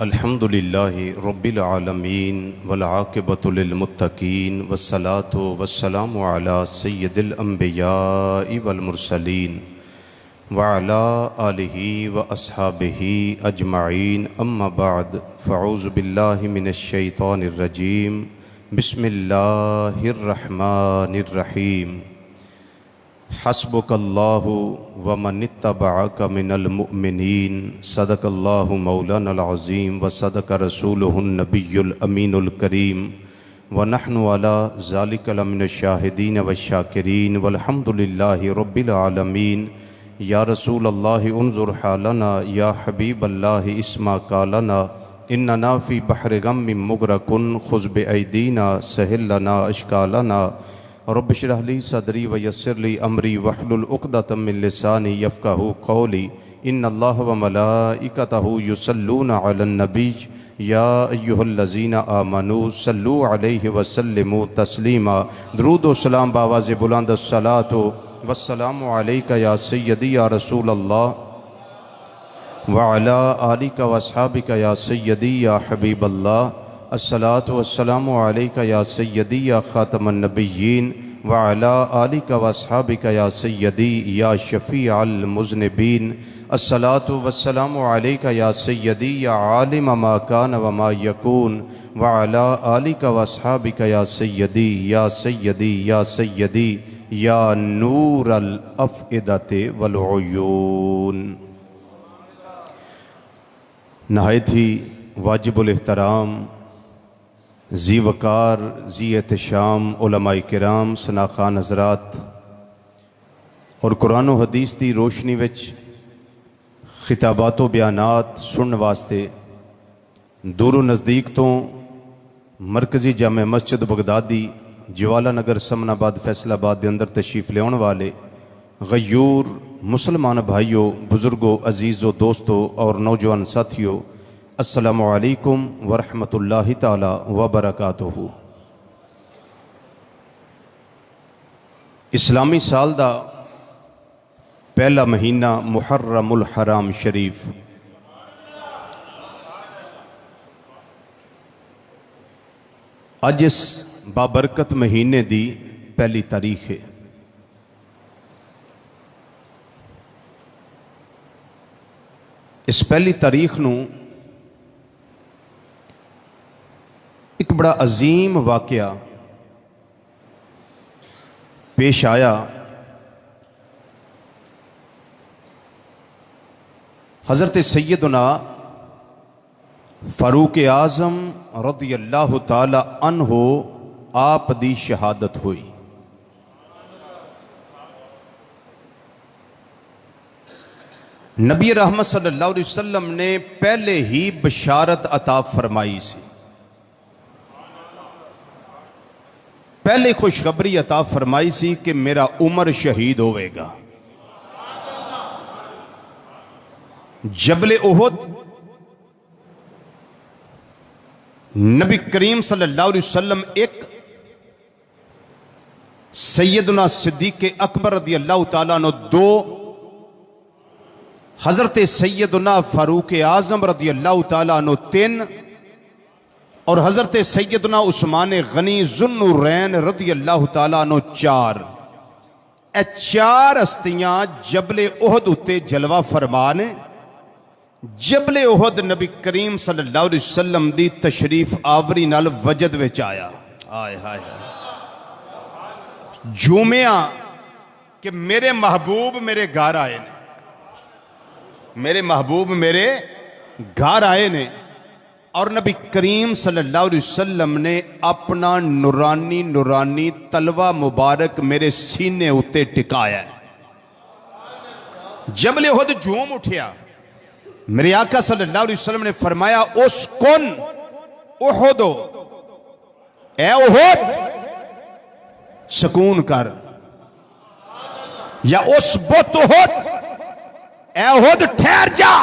الحمد للہ رب العالمین والعاقبۃ للمتقین والصلاة والسلام علی سید الانبیاء والمرسلین وعلی آلہ واصحابہ اجمعین اما بعد فاعوذ باللہ من الشیطان الرجیم بسم اللہ الرحمن الرحیم حسبک اللہ ومن اتبعک من المؤمنین صدق اللہ مولانا العظیم وصدق رسولہ النبی الامین الکریم ونحن علی ذلک لمن الشاہدین والشاکرین والحمد للہ رب العالمین یا رسول اللہ انظر حالنا یا حبیب اللہ اسمع قالنا اننا فی بحر غم مغرقن خذ بایدینا سہل لنا اشکالنا رب اشرح لی صدری ویسر لی امری واحلل عقدۃ من لسانی یفقہوا قولی ان اللہ وملائکتہ یصلون علی النبی یا ایہا الذین آمنوا صلوا علیہ وسلموا تسلیما۔ درود و سلام بآواز بلند الصلاۃ والسلام علیک یا سیدی یا رسول اللہ وعلی آلک واصحابک یا سیدی یا حبیب اللہ۔ الصلاۃ والسلام علیک یا سیدی یا خاتم النبیین وعلی آلک واصحابک یا سیدی یا شفیع المذنبین۔ الصلاۃ والسلام علیک یا سیدی یا عالم ما کان وما یکون وعلی آلک واصحابک یا سیدی یا سیدی یا سیدی یا نور الافئدۃ والعیون۔ نہایت ہی واجب الاحترام، ذی وقار، ذی احتشام علماء کرام، سناخان حضرات اور قرآن و حدیث دی روشنی وچ خطابات و بیانات سنن واسطے دور و نزدیک تو مرکزی جامع مسجد بغدادی جوالہ نگر سمن آباد فیصل آباد دے اندر تشریف لے آنے والے غیور مسلمان بھائیوں، بزرگوں، عزیزوں، دوستوں اور نوجوان ساتھیوں، السلام علیکم ورحمۃ اللہ تعالی وبرکاتہ۔ اسلامی سال دا پہلا مہینہ محرم الحرام شریف، اج اس بابرکت مہینے دی پہلی تاریخ ہے۔ اس پہلی تاریخ نو ایک بڑا عظیم واقعہ پیش آیا۔ حضرت سیدنا فاروق اعظم رضی اللہ تعالی عنہ آپ دی شہادت ہوئی۔ نبی رحمت صلی اللہ علیہ وسلم نے پہلے ہی بشارت عطا فرمائی سی، پہلے خوشخبری عطا فرمائی سی کہ میرا عمر شہید ہوئے گا۔ جبل احد نبی کریم صلی اللہ علیہ وسلم ایک، سیدنا صدیق اکبر رضی اللہ تعالیٰ عنہ دو، حضرت سیدنا فاروق اعظم رضی اللہ تعالیٰ عنہ تین، اور حضرت سیدنا عثمان غنی ذو النورین رضی اللہ تعالیٰ عنہ چار۔ اے چار ہستیاں جبل احد اتے جلوہ فرمانے۔ جبل احد نبی کریم صلی اللہ علیہ وسلم دی تشریف آوری نال وجد وچ آیا۔ آئے ہائے جھومیا کہ میرے محبوب میرے گھر آئے نے، میرے محبوب میرے گھر آئے نے، اور نبی کریم صلی اللہ علیہ وسلم نے اپنا نورانی تلوہ مبارک میرے سینے اتے ٹکایا ہے۔ جبل احد جھوم اٹھیا۔ میرے آقا صلی اللہ علیہ وسلم نے فرمایا اسکن احدو، اے احد سکون کر، یا اسبت احد، اے احد ٹھہر جا،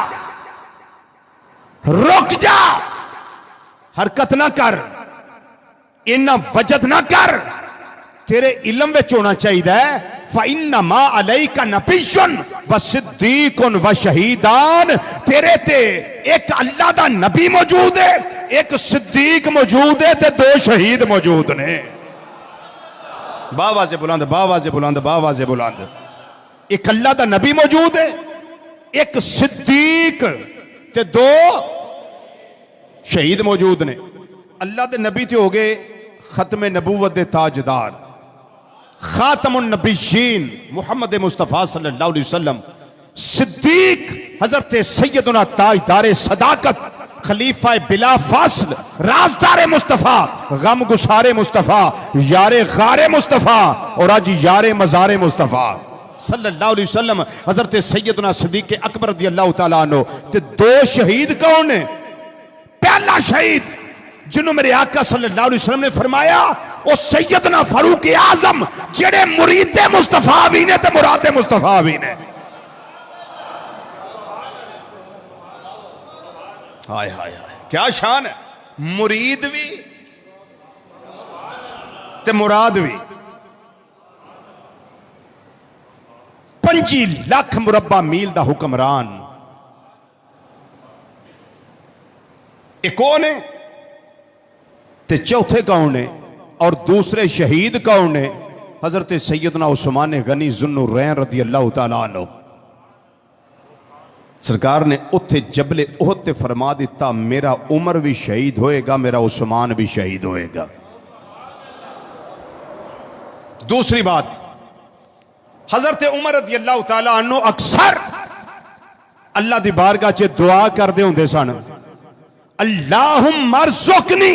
رک جا، حرکت نہ کر، انہ وجد نہ کر، تیرے علم وچ ہونا چاہیے ہے فَإِنَّمَا عَلَيْكَ نَبِيٌّ وصدیق و شہیدان، تیرے تے ایک اللہ دا نبی موجود ہے، ایک صدیق موجود ہے تے دو شہید موجود نے۔ باواز بلند، باواز بلند، باواز بلند۔ ایک اللہ دا نبی موجود ہے، ایک صدیق تے دو شہید موجود نے۔ اللہ دے نبی تے ہو گئے ختم نبوت دے تاجدار، خاتم النبیین محمد مصطفیٰ صلی اللہ علیہ وسلم۔ صدیق حضرت سیدنا تاجدار صداقت، خلیفہ بلا فاصل، رازدار مصطفیٰ، غم گسار مصطفیٰ، یار غار مصطفیٰ، اور آج یار مزار مصطفیٰ صلی اللہ علیہ وسلم۔ حضرت سیدنا صدیق اکبر رضی اللہ تعالیٰ عنہ۔ تے دو شہید کون ہیں؟ پہلا شہید جنہوں میرے آقا صلی اللہ علیہ وسلم نے فرمایا او سیدنا فاروق اعظم، جڑے مرید مصطفیٰ بھی نے تے مراد مصطفیٰ بھی نے۔ ہائے ہائے ہائے، کیا شان ہے! مرید بھی تے مراد بھی۔ 25 لاکھ مربع میل دا حکمران ایک کون ہے تے چوتھے کون ہے، اور دوسرے شہید کون ہے؟ حضرت سیدنا عثمان غنی ذو النورین رضی اللہ تعالیٰ عنہ۔ سرکار نے اتھے جبل احد تے فرما دیتا میرا عمر بھی شہید ہوئے گا، میرا عثمان بھی شہید ہوئے گا۔ دوسری بات، حضرت عمر رضی اللہ تعالیٰ عنہ اکثر اللہ دی بارگاہ چے دعا کر دے ہوندے سن، اللہم ارزقنی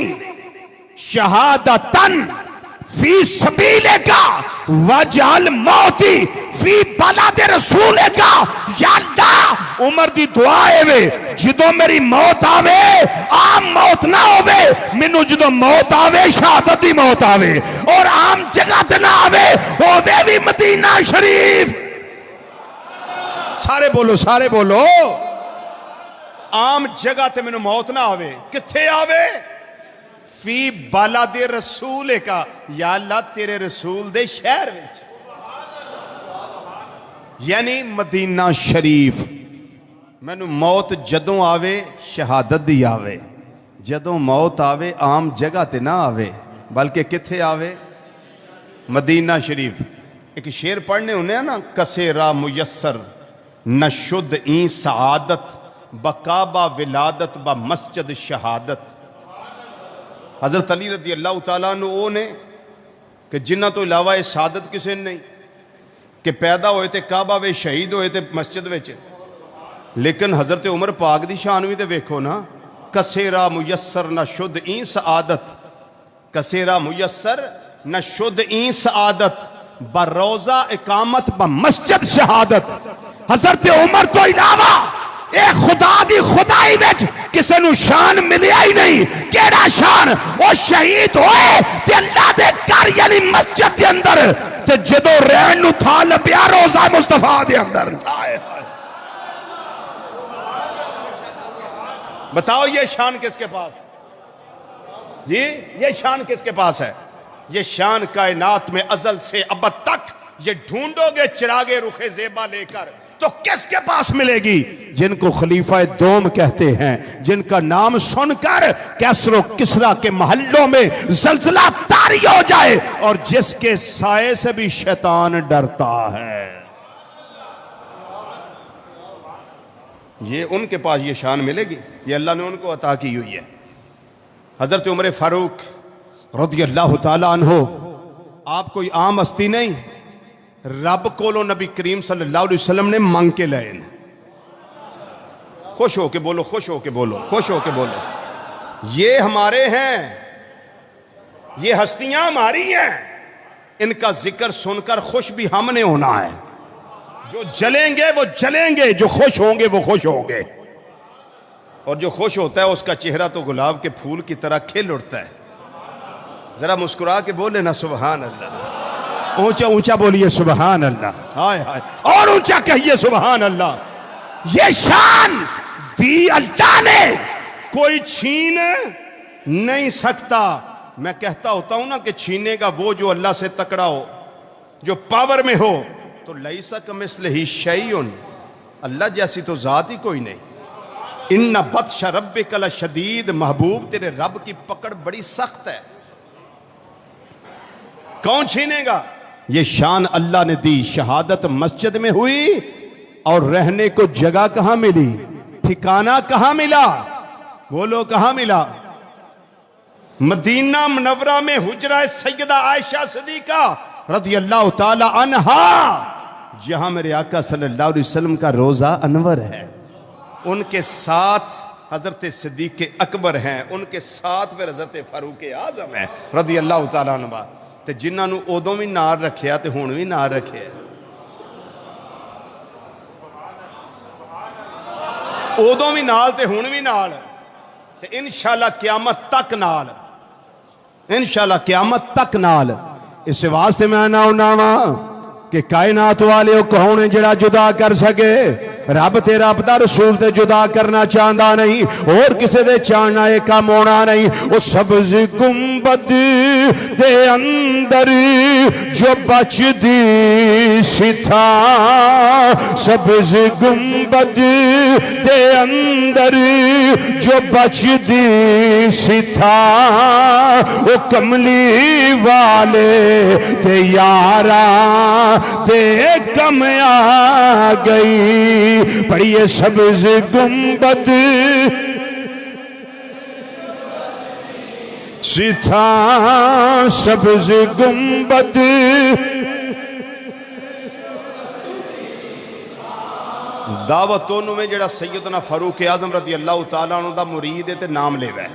شہادتن فی سبیلک واجعل موتی فی بلد رسولک۔ یا اللہ، عمر دی دعا ہے جدو میری موت آوے عام موت نہ ہووے، مینوں جدو موت آوے شہادت دی موت آوے، اور عام جگہ تے نہ آوے، ہووے بھی مدینہ شریف۔ سارے بولو، سارے بولو۔ عام جگہ تے مینوں موت نہ آوے، کتھے آوے؟ فی بلد رسول کا، یا اللہ تیرے رسول دے شہر وچ، یعنی مدینہ شریف۔ مینوں موت جدوں آوے شہادت دی آوے، جدوں موت آوے عام جگہ تے نہ آوے بلکہ کتھے آوے؟ مدینہ شریف۔ ایک شعر پڑھنے ہونے ہیں نا، کسے راہ میسر نہ شد این سعادت، بکعبہ ولادت با مسجد شہادت۔ حضرت علی رضی اللہ تعالیٰ عنہ وہ نے کہ جنہ تو علاوہ سعادت کسے نہیں، کہ پیدا ہوئے تے کعبہ وے، شہید ہوئے تے مسجد وچ۔ لیکن حضرت عمر پاک دی شان بھی تے ویکھو نا، کسے راہ میسر نہ شد این سعادت، کسے راہ میسر نہ شد این سعادت، بروزہ اقامت بمسجد شہادت۔ حضرت عمر تو علاوہ اے خدا دی خدائی وچ کسے نو شان ملیا ہی نہیں۔ کیڑا شان؟ وہ شہید ہوئے تے اللہ دے گھر یعنی مسجد دے اندر، تے جدو رہن نو تھا لبیا روزہ مصطفیٰ دے اندر۔ بتاؤ یہ شان کس کے پاس؟ جی یہ شان کس کے پاس ہے؟ یہ شان کائنات میں ازل سے ابد تک یہ ڈھونڈو گے چراغ رخ زیبا لے کر تو کس کے پاس ملے گی؟ جن کو خلیفہ دوم کہتے ہیں، جن کا نام سن کر کیسر و کسرا کے محلوں میں زلزلہ طاری ہو جائے، اور جس کے سائے سے بھی شیطان ڈرتا ہے۔ یہ ان کے پاس یہ شان ملے گی، یہ اللہ نے ان کو عطا کی ہوئی ہے۔ حضرت عمر فاروق رضی اللہ تعالیٰ عنہ آپ کوئی عام ہستی نہیں، رب کولو نبی کریم صلی اللہ علیہ وسلم نے مانگ کے لائے۔ خوش ہو کے بولو، خوش ہو کے بولو، خوش ہو کے بولو۔ یہ ہمارے ہیں، یہ ہستیاں ہماری ہیں، ان کا ذکر سن کر خوش بھی ہم نے ہونا ہے۔ جو جلیں گے وہ جلیں گے، جو خوش ہوں گے وہ خوش ہوں گے، اور جو خوش ہوتا ہے اس کا چہرہ تو گلاب کے پھول کی طرح کھل اٹھتا ہے۔ ذرا مسکرا کے بولے نا سبحان اللہ، اونچا اونچا بولیے سبحان اللہ، ہائے ہائے، اور اونچا کہیے سبحان اللہ۔ یہ شان دی اللہ نے، کوئی چھین نہیں سکتا۔ میں کہتا ہوتا ہوں نا کہ چھینے گا وہ جو اللہ سے تکڑا ہو، جو پاور میں ہو۔ تو لیسا کمثلہ شیء، اللہ جیسی تو ذات ہی کوئی نہیں. ان بطش ربک لشدید، محبوب تیرے رب کی پکڑ بڑی سخت ہے. کون چھینے گا؟ یہ شان اللہ نے دی. شہادت مسجد میں ہوئی اور رہنے کو جگہ کہاں ملی، ٹھکانہ کہاں ملا؟ بولو کہاں ملا؟ مدینہ منورہ میں حجرہ سیدہ عائشہ صدیقہ رضی اللہ تعالی عنہا، جہاں میرے آقا صلی اللہ علیہ وسلم کا روزہ انور ہے. ان کے ساتھ حضرت صدیق اکبر ہیں، ان کے ساتھ پھر حضرت فاروق اعظم ہیں رضی اللہ تعالیٰ عنہ. تے جنہاں نو ادوں بھی نال رکھیا تے ہن بھی نال رکھیا، ادوں بھی نال تے ہن بھی نال، تے انشاءاللہ قیامت تک نال، انشاءاللہ قیامت تک نال. اس واسطے میں نہ اناواں کہ کائنات والے کون ہے جڑا جدا کر سکے؟ رب تے رب دا رسول تے جدا کرنا چاہتا نہیں، اور کسے دے چاہنا ایک کام ہونا نہیں. وہ سبز گنبد دے اندر جو بچ دی سی تھا، سبز گنبد دے اندر جو بچ دی سی تھا، وہ کملی والے تے یاراں تے کم آ گئی. پڑھیے سبز گنبد سی تھا، سبز گنبد دعوت انہوں میں جڑا سیدنا فاروق اعظم رضی اللہ تعالیٰ عنہ دا مرید ہے تے نام لے وے.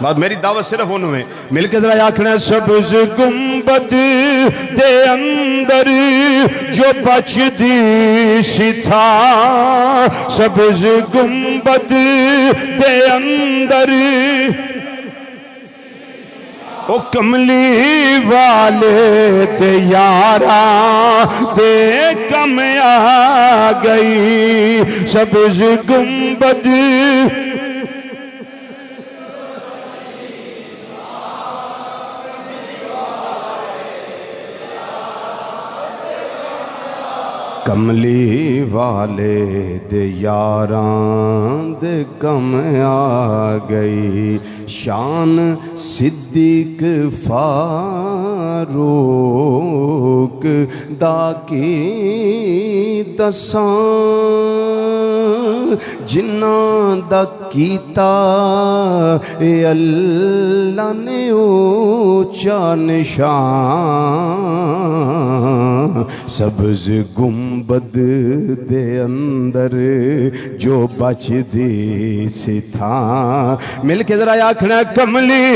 بات میری دعوت صرف انہوں میں مل کے ذرا آکھنا سبز گنبد دے اندر جو بچ دی سی تھا، سبز گنبد دے اندر او کملی والے تے یاراں تے کم آ گئی. سبز گنبد کملی والے دے یاراں دے کم آ گئی. شان صدیق فاروق دا کی دساں، جنہاں دا کیتا اے اللہ نے اونچا نشان. سبز گنبد دے اندر جو بچ دی سی تھا، مل کے ذرا آکھنا کملی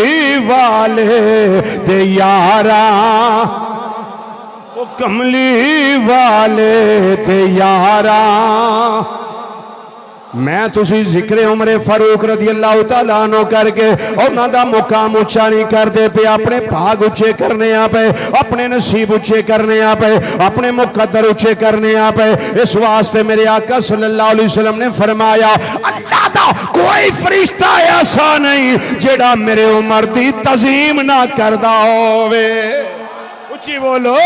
والے دے یاراں، او کملی والے دے یاراں. میں تسی ذکر عمر فاروق رضی اللہ تعالیٰ عنہ کر کے انہاں دا مقام اچھا نہیں کر دے پہ، اپنے بھاگ اچھے کرنے آ پہ، اپنے نصیب اچھے کرنے آ پہ، اپنے مقدر اچھے کرنے آ پہ. اس واسطے میرے آقا صلی اللہ علیہ وسلم نے فرمایا اللہ دا کوئی فرشتہ ایسا نہیں جڑا میرے عمر دی تعظیم نہ کردہ ہووے. اچھی بولو.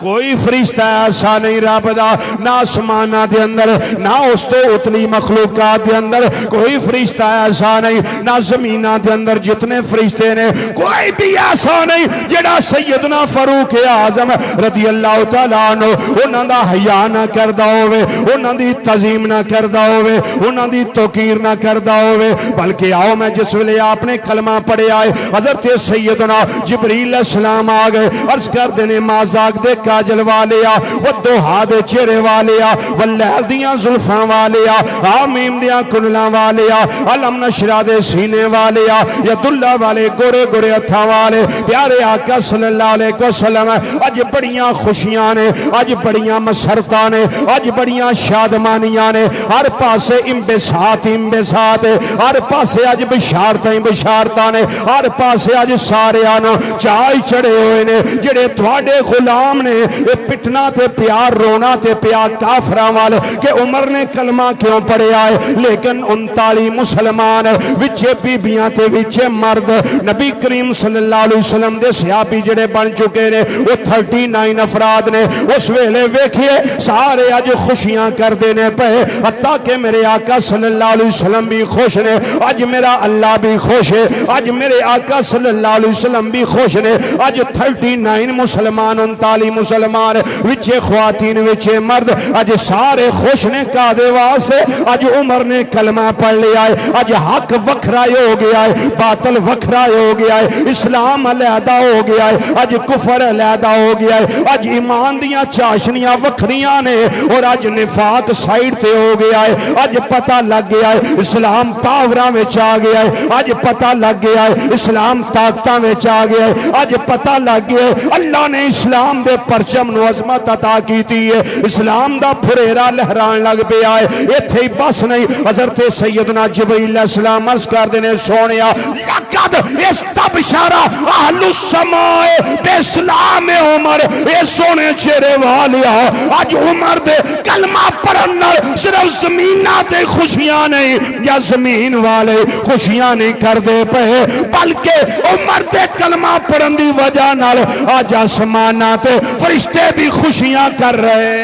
کوئی فرشتہ ایسا نہیں رب دا، نہ آسمانہ دے اندر نہ اس تو اتلی مخلوقات دے اندر کوئی فرشتہ ایسا نہیں، نہ زمینہ دے اندر جتنے فرشتے نے کوئی بھی ایسا نہیں جڑا سیدنا فاروق اعظم رضی اللہ تعالیٰ عنہ انہاں دا حیا نہ کردہ ہوئے، انہاں دی تعظیم نہ کردہ ہوئے، انہاں دی توقیر نہ کردہ ہوئے. بلکہ آؤ میں جس ویلے آپ نے کلمہ پڑھے آئے حضرت سیدنا جبریل علیہ السلام آ گئے، عرض کر دینے مازاق دے کاجل والیا، والدوحا دے چہرے والیا، واللیل دیاں زلفاں والیا، آمیم دیاں کنلاں والیا، علم نشرہ دے سینے والیا، ید اللہ والے گورے گورے اتھا والے. پیارے آقا صلی اللہ علیہ وسلم اج بڑیاں خوشیاں نے، اج بڑیاں مسرتاں نے، اج بڑیاں شادمانیاں نے، ہر پاسے امبساط امبساط، ہر پاسے اج بشارتیں بشارتاں نے، ہر پاسے اج سارے آنا چائی چڑے ہوئے نے جڑے تھوڑے غلام نے یہ پٹنا تے پیار رونا تے پیار کافراں والے کہ عمر نے کلمہ کیوں پڑھیا ہے، لیکن 39 مسلمان وچے بیبیاں تے وچے مرد نبی کریم صلی اللہ علیہ وسلم دے صحابی جڑے بن چکے نے وہ 39 افراد نے. اس ویلے ویکھیے سارے اج خوشیاں کر دینے پہ، حتیٰ کہ میرے آقا صلی اللہ علیہ وسلم بھی خوش نے، اج میرا اللہ بھی خوش ہے، اج میرے آقا صلی اللہ علیہ وسلم بھی خوش نے. اج 39 مسلمان 39 مسلمان وچے خواتین وچے مرد اج سارے خوش نے. کا دے واسطے اج عمر نے کلمہ پڑھ لیا ہے، اج حق وکھرا ہو گیا ہے، باطل وکھرا ہو گیا ہے، اسلام علیحدہ ہو گیا ہے، اج کفر علیحدہ ہو گیا ہے، اج ایمان دیاں چاشنیاں وکھریاں نے اور اج نفاق سائیڈ تے ہو گیا ہے. اج پتہ لگ گیا ہے اسلام پاوراں وچ آ گیا ہے، اج پتہ لگ گیا ہے اسلام طاقتاں وچ آ گیا ہے، اج پتہ لگ گیا ہے اللہ نے اسلام دے پرچم نو عظمت عطا کیتی ہے، اسلام دا پھریرا لہران لگ پیا ہے. ایتھے ہی بس نہیں، حضرت سیدنا جبرائیل علیہ السلام عرض کر دینے سونیا لقد استبشرا اہل السماء باسلام عمر. اے سونے چہرے والیا اج عمر دے کلمہ پڑھن نال صرف زمیناں تے خوشیاں نہیں یا زمین والے خوشیاں نہیں کر دے پے، بلکہ عمر دے کلمہ پڑھن دی وجہ نال آج آسماناں تے فرشتے بھی خوشیاں کر رہے.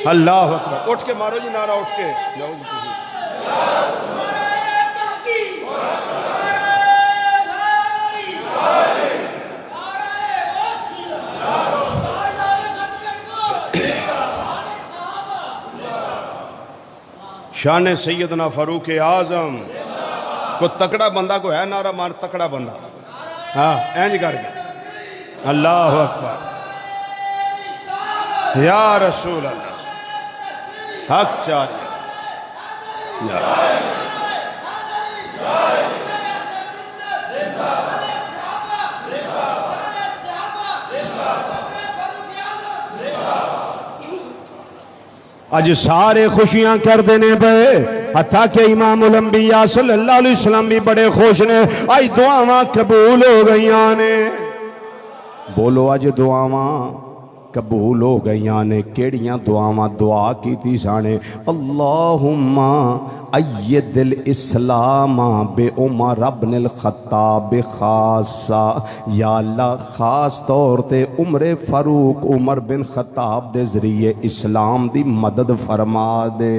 اللہ اکبر. اٹھ کے مارو جی نعرہ، اٹھ کے شان سیدنا فاروق اعظم. کوئی تکڑا بندہ کو ہے نعرہ مار، تکڑا بندہ ہاں اینج کر کے اللہ اکبر یا رسول اللہ حق چاہیے. اج سارے خوشیاں کر دینے پہ، حتیٰ کہ امام الانبیاء صلی اللہ علیہ وسلم بھی بڑے خوش نے. آج دعاواں قبول ہو گئیاں نے. بولو اج دعاواں قبول ہو گئیاں نے. کیڑیاں دعاواں دعا کی تھی سانے اللہم اید الاسلام بے عمر ابن الخطاب خاصا. یا اللہ خاص طور تے عمر فاروق عمر بن خطاب دے ذریعے اسلام دی مدد فرما دے،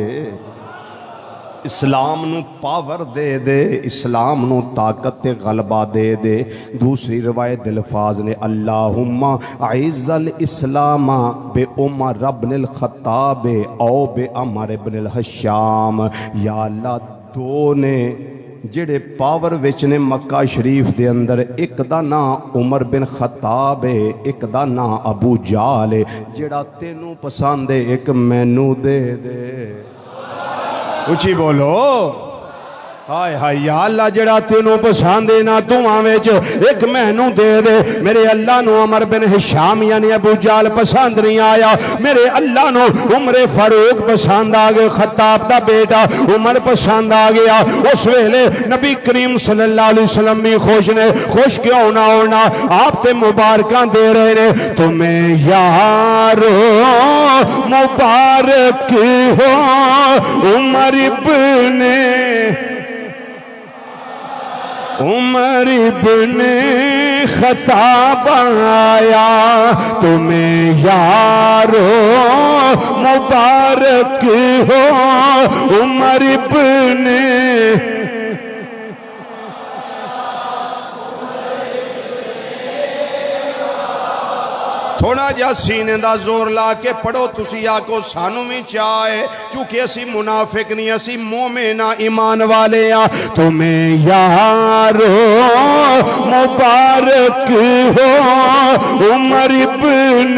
اسلام نو پاور دے دے، اسلام نو طاقت تے غلبہ دے دے. دوسری روایت الفاظ نے اللہم اعز الاسلام بے عمر ابن الخطاب او بے عمر ابن الحشام. یا اللہ دو نے جڑے پاور وچ نے مکہ شریف دے اندر، ایک دا نام عمر بن خطاب ہے، ایک دا نام ابو جہل ہے. جڑا تینوں پسند ہے ایک مینوں دے دے. اچھی بولو ہائے ہائے. یا اللہ جڑا تینوں پسند ہے نا دعاں وچ ایک مینوں دے دے. میرے اللہ نو عمر بن ہشام یعنی ابو جہل پسند نہیں آیا، میرے اللہ نو عمر فاروق پسند آ گئے، خطاب دا بیٹا عمر پسند آ گیا. اس ویلے نبی کریم صلی اللہ علیہ وسلم بھی خوش نے. خوش کیوں نہ ہونا، آپ تے مبارکاں دے رہے نے تمہیں یارو مبارک ہو عمر ابن خطاب آیا. تمہیں یارو مبارک ہو عمر ابن تھوڑا جا سینے دا زور لا کے پڑھو تسی آکو سانو میں چاہے، چونکہ اسی منافق نہیں، اسی مومن ایمان والے ہیں. تمہیں یارو مبارک ہو عمر ابن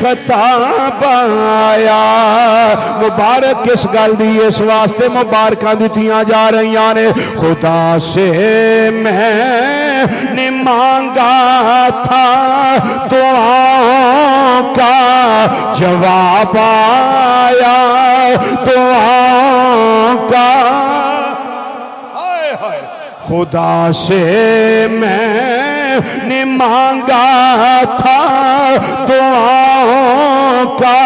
خطاب آیا. مبارک کس گل دی اس واسطے مبارکاں دتیاں جا رہی نے. خدا سے میں نے مانگا تھا دعاؤں کا جواب آیا، دعاؤں کا خدا سے میں نے مانگا تھا دعاؤں کا،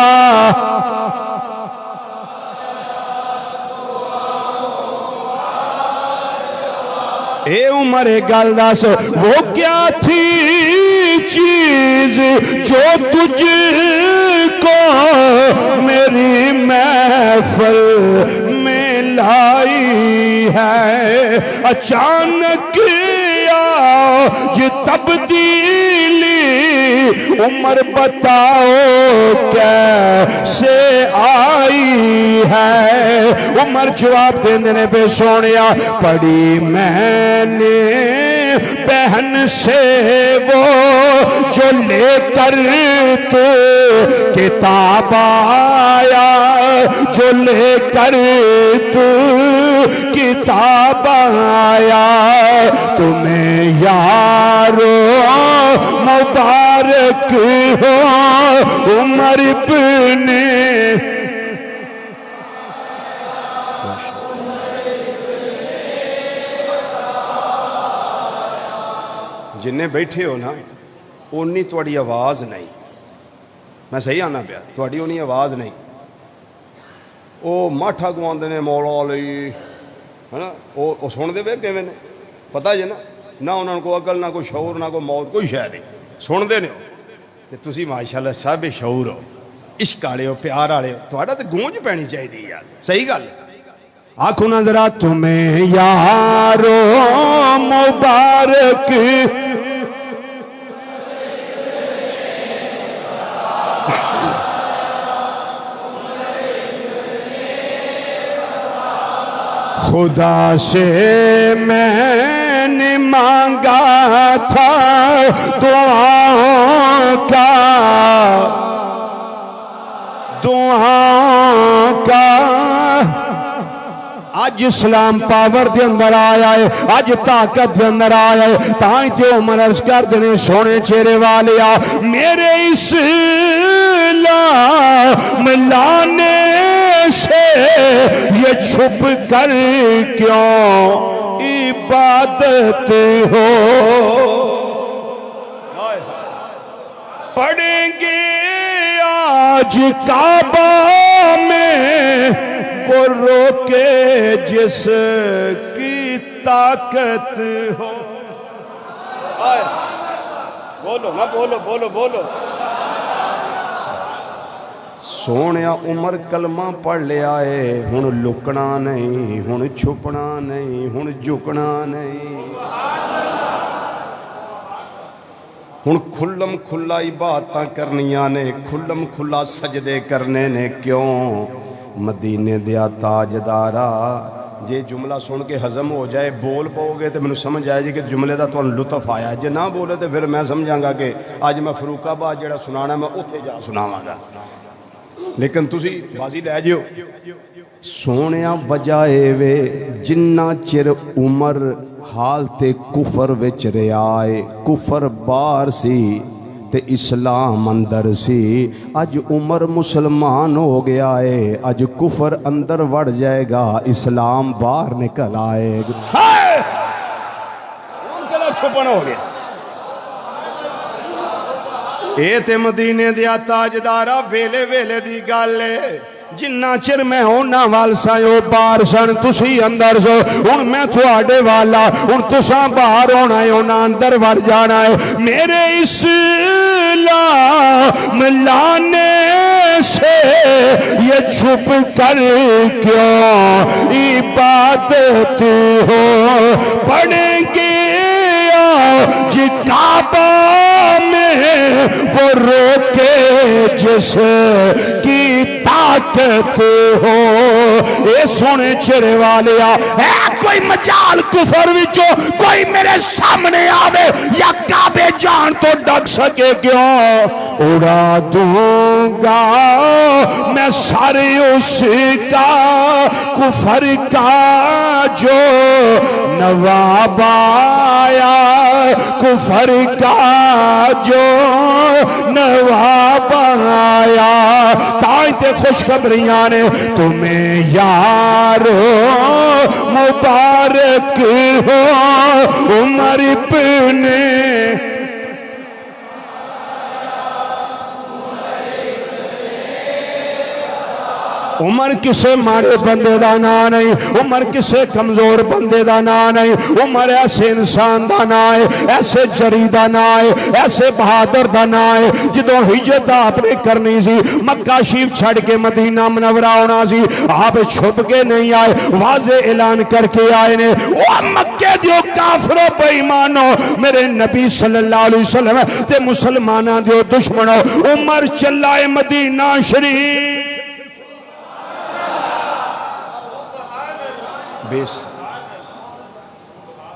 اے عمر گل دس وہ کیا تھی چیز جو تجھ کو میری محفل میں لائی ہے، اچانک آج تبدیلی عمر بتاؤ کیسے آئی ہے۔ عمر جواب دینے بے سونیا پڑھی میں نے بہن سے وہ جو لے کر تو کتاب آیا، جو لے کر تو کتاب آیا، تمہیں یارو مبارک ہو عمر ابن جنہیں بیٹھے ہو نا اونی توڑی آواز نہیں، میں صحیح آنا پیا، توڑی اونی آواز نہیں۔ وہ ماٹھا گواندے نے مولا علی ہے نا، وہ سن دے بے کیویں نے پتہ جے نا، نہ انہوں کو عقل، نہ کوئی شعور، نہ کوئی موت، کوئی شے نہیں، سن دے نے ہو تے تسی ماشاءاللہ صاحب شعور ہو، عشق والے ہو، پیار والے ہو، تہاڈا تے گونج پینی چاہیے یار، صحیح گل۔ آنکھوں نظرا تمہیں یارو مبارک خدا سے میں نے مانگا تھا دعاؤں کا، دعاؤں کا، آج اسلام پاور دے اندر آیا ہے، آج طاقت دے اندر آیا ہے، تاں تے عمر عرض کر دینے سونے چہرے والیا میرے اسلام لانے سے یہ چھپ کر کیوں عبادت ہو، پڑھیں گے آج کعبہ میں وہ روکے جس کی طاقت ہو۔ بولو نہ بولو، بولو بولو۔ سونیا عمر کلمہ پڑھ لیا ہے، ہن لکنا نہیں، ہن چھپنا نہیں، ہن جھکنا نہیں، ہن کھلم کھلا عبادتاں کرنیاں نے، کھلم کھلا سجدے کرنے نے، کیوں؟ مدینے دیا تاجدارا جے جملہ سن کے ہضم ہو جائے بول پاؤ گے تو میں سمجھ آئے جی کہ جملے دا تو لطف آیا، جے نہ بولے تو پھر میں سمجھاں گا کہ آج میں فروق آباد جڑا سنانا میں اتھے جا سناواں گا، لیکن تسی بازی لے جیو۔ سونیا بجائے وے جنہ چر عمر حال تے کفر وچ رہائے، کفر بار سی تے اسلام اندر سی، اج عمر مسلمان ہو گیا ہے، اج کفر اندر وڑ جائے گا، اسلام باہر نکل آئے گا، ان کے لئے چھپن ہو گیا۔ اے تے مدینے دیا تاجدارا ویلے ویلے دی گالے جنہ چر میں ہونا وال سایو بار سن تسی اندر سو، ان میں تھوڑے والا ان تساں باہر ہونا ہے، انہاں اندر وڑ جانا ہے، میرے اسلام لانے سے یہ چھپ کر کیوں عبادت ہو، پڑھیں گے آج کعبہ میں وہ روکے جس کی طاقت ہو۔ اے سونے چہرے والیا اے کوئی مجال کفر وچو کوئی میرے سامنے آوے یا کعبے جان تو ڈگ سکے کیوں؟ اڑا دوں گا میں سارے اس کا کفر کا جو نواب آیا، کفر کا جو نواب آیا، تائیں تے خوشخبریاں نے تمہیں یارو مبارک ہو عمر ابن عمر کسے مارے بندے دا نا نہیں، عمر کسے کمزور بندے دا نا نہیں، عمر ایسے انسان دا نا ہے، ایسے جری دا نا ہے، ایسے بہادر دا نا ہے جدوں ہجرت آپ نے کرنی سی، مکہ شریف چھڑ کے مدینہ منورہ ہونا سی، آپ چھپ کے نہیں آئے، واضح اعلان کر کے آئے نے، او مکے دیو کافرو بے ایمانو، میرے نبی صلی اللہ علیہ وسلم تے مسلمانہ دیو دشمنو، عمر چلائے مدینہ شریف بیس،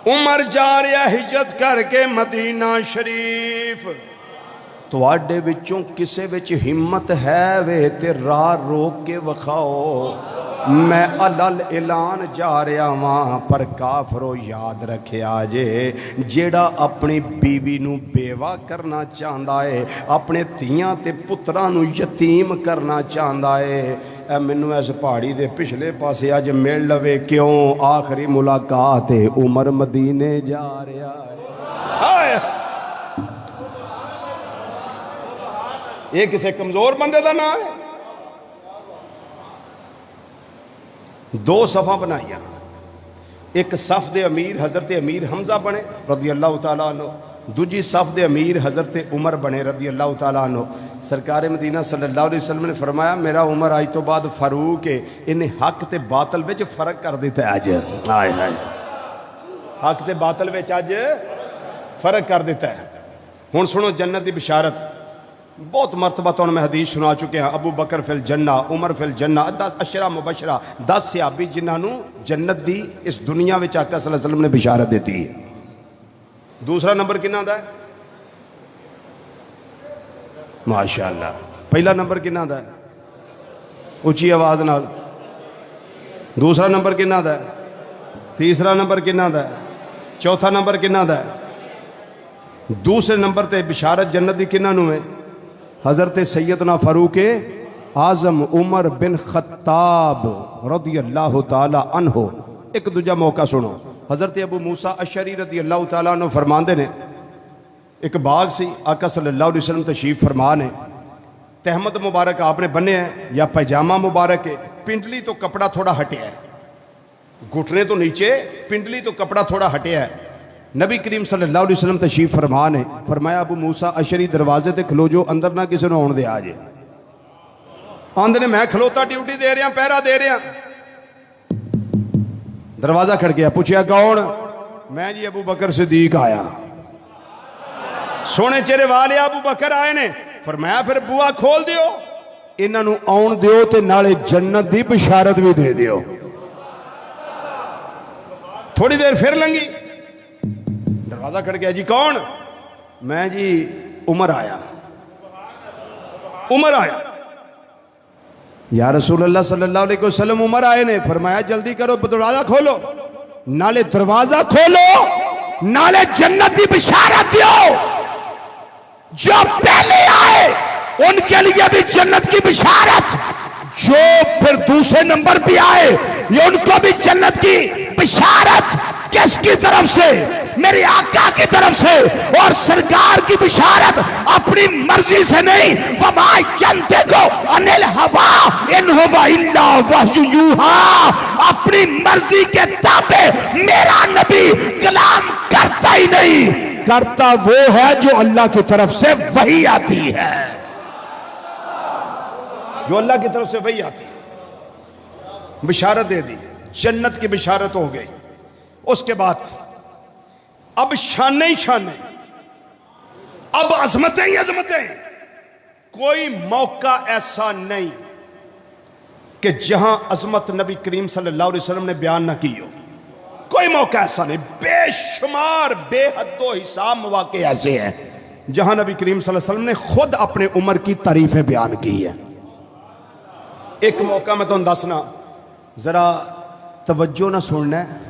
عمر جا رہا ہجرت کر کے مدینہ شریف، تو آڈے وچوں کسے وچ ہمت ہے وے تے راہ روک کے وکھاؤ، میں علل اعلان جا رہا وہاں پر کافرو یاد رکھے آجے، جیڑا اپنی بیوی نو بیوہ کرنا چاہندا ہے، اپنے تیاں تے پتران نو یتیم کرنا چاہندا ہے، اے منو ایس پہاڑی دے پچھلے پاسے آج مل لوے کیوں آخری ملاقات ہے عمر مدینے جا رہا ہے، یہ کسے کمزور بندے دا نا ہے، دو صفحہ بنائیا، ایک صف دے امیر حضرت امیر حمزہ بنے رضی اللہ تعالیٰ عنہ، دوجی صف دے امیر حضرت عمر بنے رضی اللہ تعالیٰ عنہ، سرکار مدینہ صلی اللہ علیہ وسلم نے فرمایا میرا عمر آج تو بعد فاروق ہے، انہیں حق تے باطل وچ فرق کر دیتا ہے آج، آئے آئے حق تے باطل وچ آج فرق کر دیتا ہے، ہن سنو جنت دی بشارت، بہت مرتبہ تو میں حدیث سنا چکے ہیں، ابو بکر فی الجنہ، عمر فی الجنہ، 10 عشرہ مبشرہ، 10 صحابی جنہاں نو جنت دی اس دنیا وچ آقا صلی اللہ علیہ وسلم نے بشارت دیتی ہے۔ دوسرا نمبر کنہ دا ہے؟ ماشاءاللہ۔ پہلا نمبر کنہ دا ہے؟ اونچی آواز نال۔ دوسرا نمبر کنہ دا ہے؟ تیسرا نمبر کنہ دا ہے؟ چوتھا نمبر کنہ دا ہے؟ دوسرے نمبر تے بشارت جنت دی کنہ نو ہے؟ حضرت سیدنا فاروق اعظم عمر بن خطاب رضی اللہ تعالی عنہ۔ ایک دوجہ موقع سنو، حضرت ابو موسیٰ اشعری رضی اللہ تعالیٰ عنہ فرماندے نے، ایک باغ سی، آقا صلی اللہ علیہ وسلم تشریف فرمانے، تہمت مبارک آپ نے بنے ہیں یا پیجامہ مبارک ہے، پنڈلی تو کپڑا تھوڑا ہٹے ہے، گھٹنے تو نیچے، پنڈلی تو کپڑا تھوڑا ہٹے ہے، نبی کریم صلی اللہ علیہ وسلم تشریف فرمانے، فرمایا ابو موسیٰ اشعری دروازے تے کھلو جو اندر نہ کسی نے آن دے آجے، آندے نے میں کھلوتا ڈیوٹی دے رہا پہرا دے رہا، دروازہ کھڑ گیا، پوچھیا کون؟ میں جی ابو بکر صدیق آیا، سونے چہرے والے ابو بکر آئے نے، فرمایا پھر بوا کھول دیو، انہاں نو آن دیو تے نالے جنت دی بشارت بھی دے دیو۔ تھوڑی دیر پھر لنگی، دروازہ کھڑ گیا، جی کون؟ میں جی عمر آیا، عمر آیا، یا رسول اللہ صلی اللہ علیہ وسلم عمر آئے نے، فرمایا جلدی کرو دروازہ کھولو، نالے دروازہ کھولو نالے جنت دی بشارت دیو، جو پہلے آئے ان کے لیے بھی جنت کی بشارت، جو پھر دوسرے نمبر بھی آئے یہ ان کو بھی جنت کی بشارت، کس کی طرف سے؟ میرے آقا کی طرف سے، اور سرکار کی بشارت اپنی مرضی سے نہیں، وَمَا يَنْطِقُ عَنِ الْهَوَىٰ إِنْ هُوَ إِلَّا وَحْيٌ يُوحَىٰ، اپنی مرضی کے تابع میرا نبی کلام کرتا ہی نہیں، کرتا وہ ہے جو اللہ کی طرف سے وحی آتی ہے، جو اللہ کی طرف سے وحی آتی ہے، بشارت دے دی، جنت کی بشارت ہو گئی۔ اس کے بعد اب شانیں ہی شانیں، اب عظمتیں ہی عظمتیں، کوئی موقع ایسا نہیں کہ جہاں عظمت نبی کریم صلی اللہ علیہ وسلم نے بیان نہ کی ہو، کوئی موقع ایسا نہیں، بے شمار بے حد و حساب مواقع ایسے ہیں جہاں نبی کریم صلی اللہ علیہ وسلم نے خود اپنے عمر کی تعریفیں بیان کی ہیں۔ ایک موقع میں تو دسنا، ذرا توجہ نہ سننا ہے،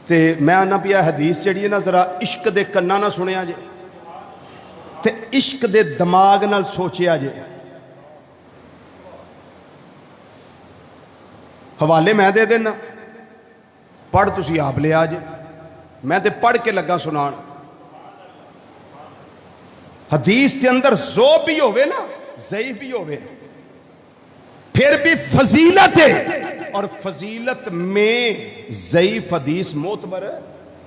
تے میں آنا پیا حدیث چڑھی ہے نا، ذرا عشق دے کنہ نہ سنیا جے، تے عشق دے دماغ نال سوچیا جے، حوالے میں دے دینا، پڑھ تسی آپ لیا جے، میں تے پڑھ کے لگا سنان۔ حدیث کے اندر زو بھی ہوئے نا، ضعیف بھی ہوئے، پھر بھی فضیلت ہے، اور فضیلت میں ضعیف حدیث معتبر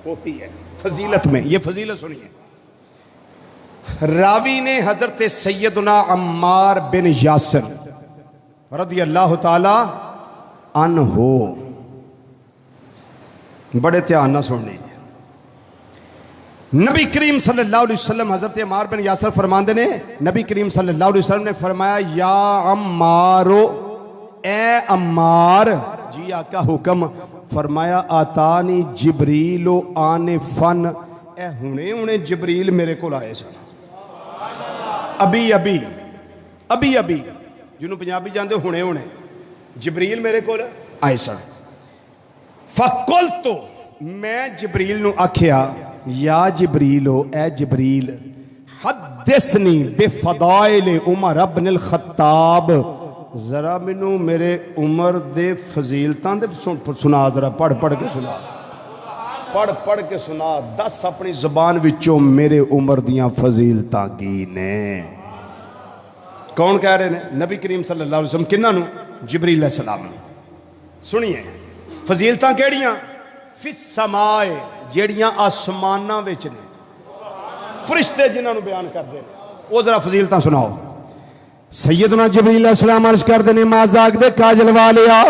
ہوتی ہے۔ فضیلت میں یہ فضیلت سنیے، راوی نے حضرت سیدنا عمار بن یاسر رضی اللہ تعالی عنہ، بڑے دھیان نہ سن لیجیے، نبی کریم صلی اللہ علیہ وسلم حضرت عمار بن یاسر فرماندے نے، نبی کریم صلی اللہ علیہ وسلم نے فرمایا یا عمارو، اے عمار، جی آقا حکم، فرمایا آتانی جبریل آنے فن، اے ہونے جبریل میرے کو آئے سن، ابھی جنہوں پنجابی جاندے ہونے جبریل میرے کو آئے سن۔ فَقُلْتُ، میں جبریل نو آکھیا یا جبریلو، اے جبریل، حدثنی بفضائل عمر ابن الخطاب، ذرا منو میرے عمر دے فضیلتاں دے سنا، ذرا پڑھ کے سنا، پڑھ کے سنا، دس اپنی زبان وچوں میرے عمر دیاں فضیلتاں کی نے۔ کون کہہ رہے ہیں؟ نبی کریم صلی اللہ علیہ وسلم، کنہاں نو؟ جبریل علیہ السلام۔ سنیے فضیلتاں کیڑیاں؟ فی السماء، جیڑیاں آسماناں وچ نے، فرشتے جنہاں نو بیان کر دے، وہ ذرا فضیلتاں سناؤ۔ سیدنا جبریل علیہ السلام عرض کر دینے مازاق دے کاجل والیا،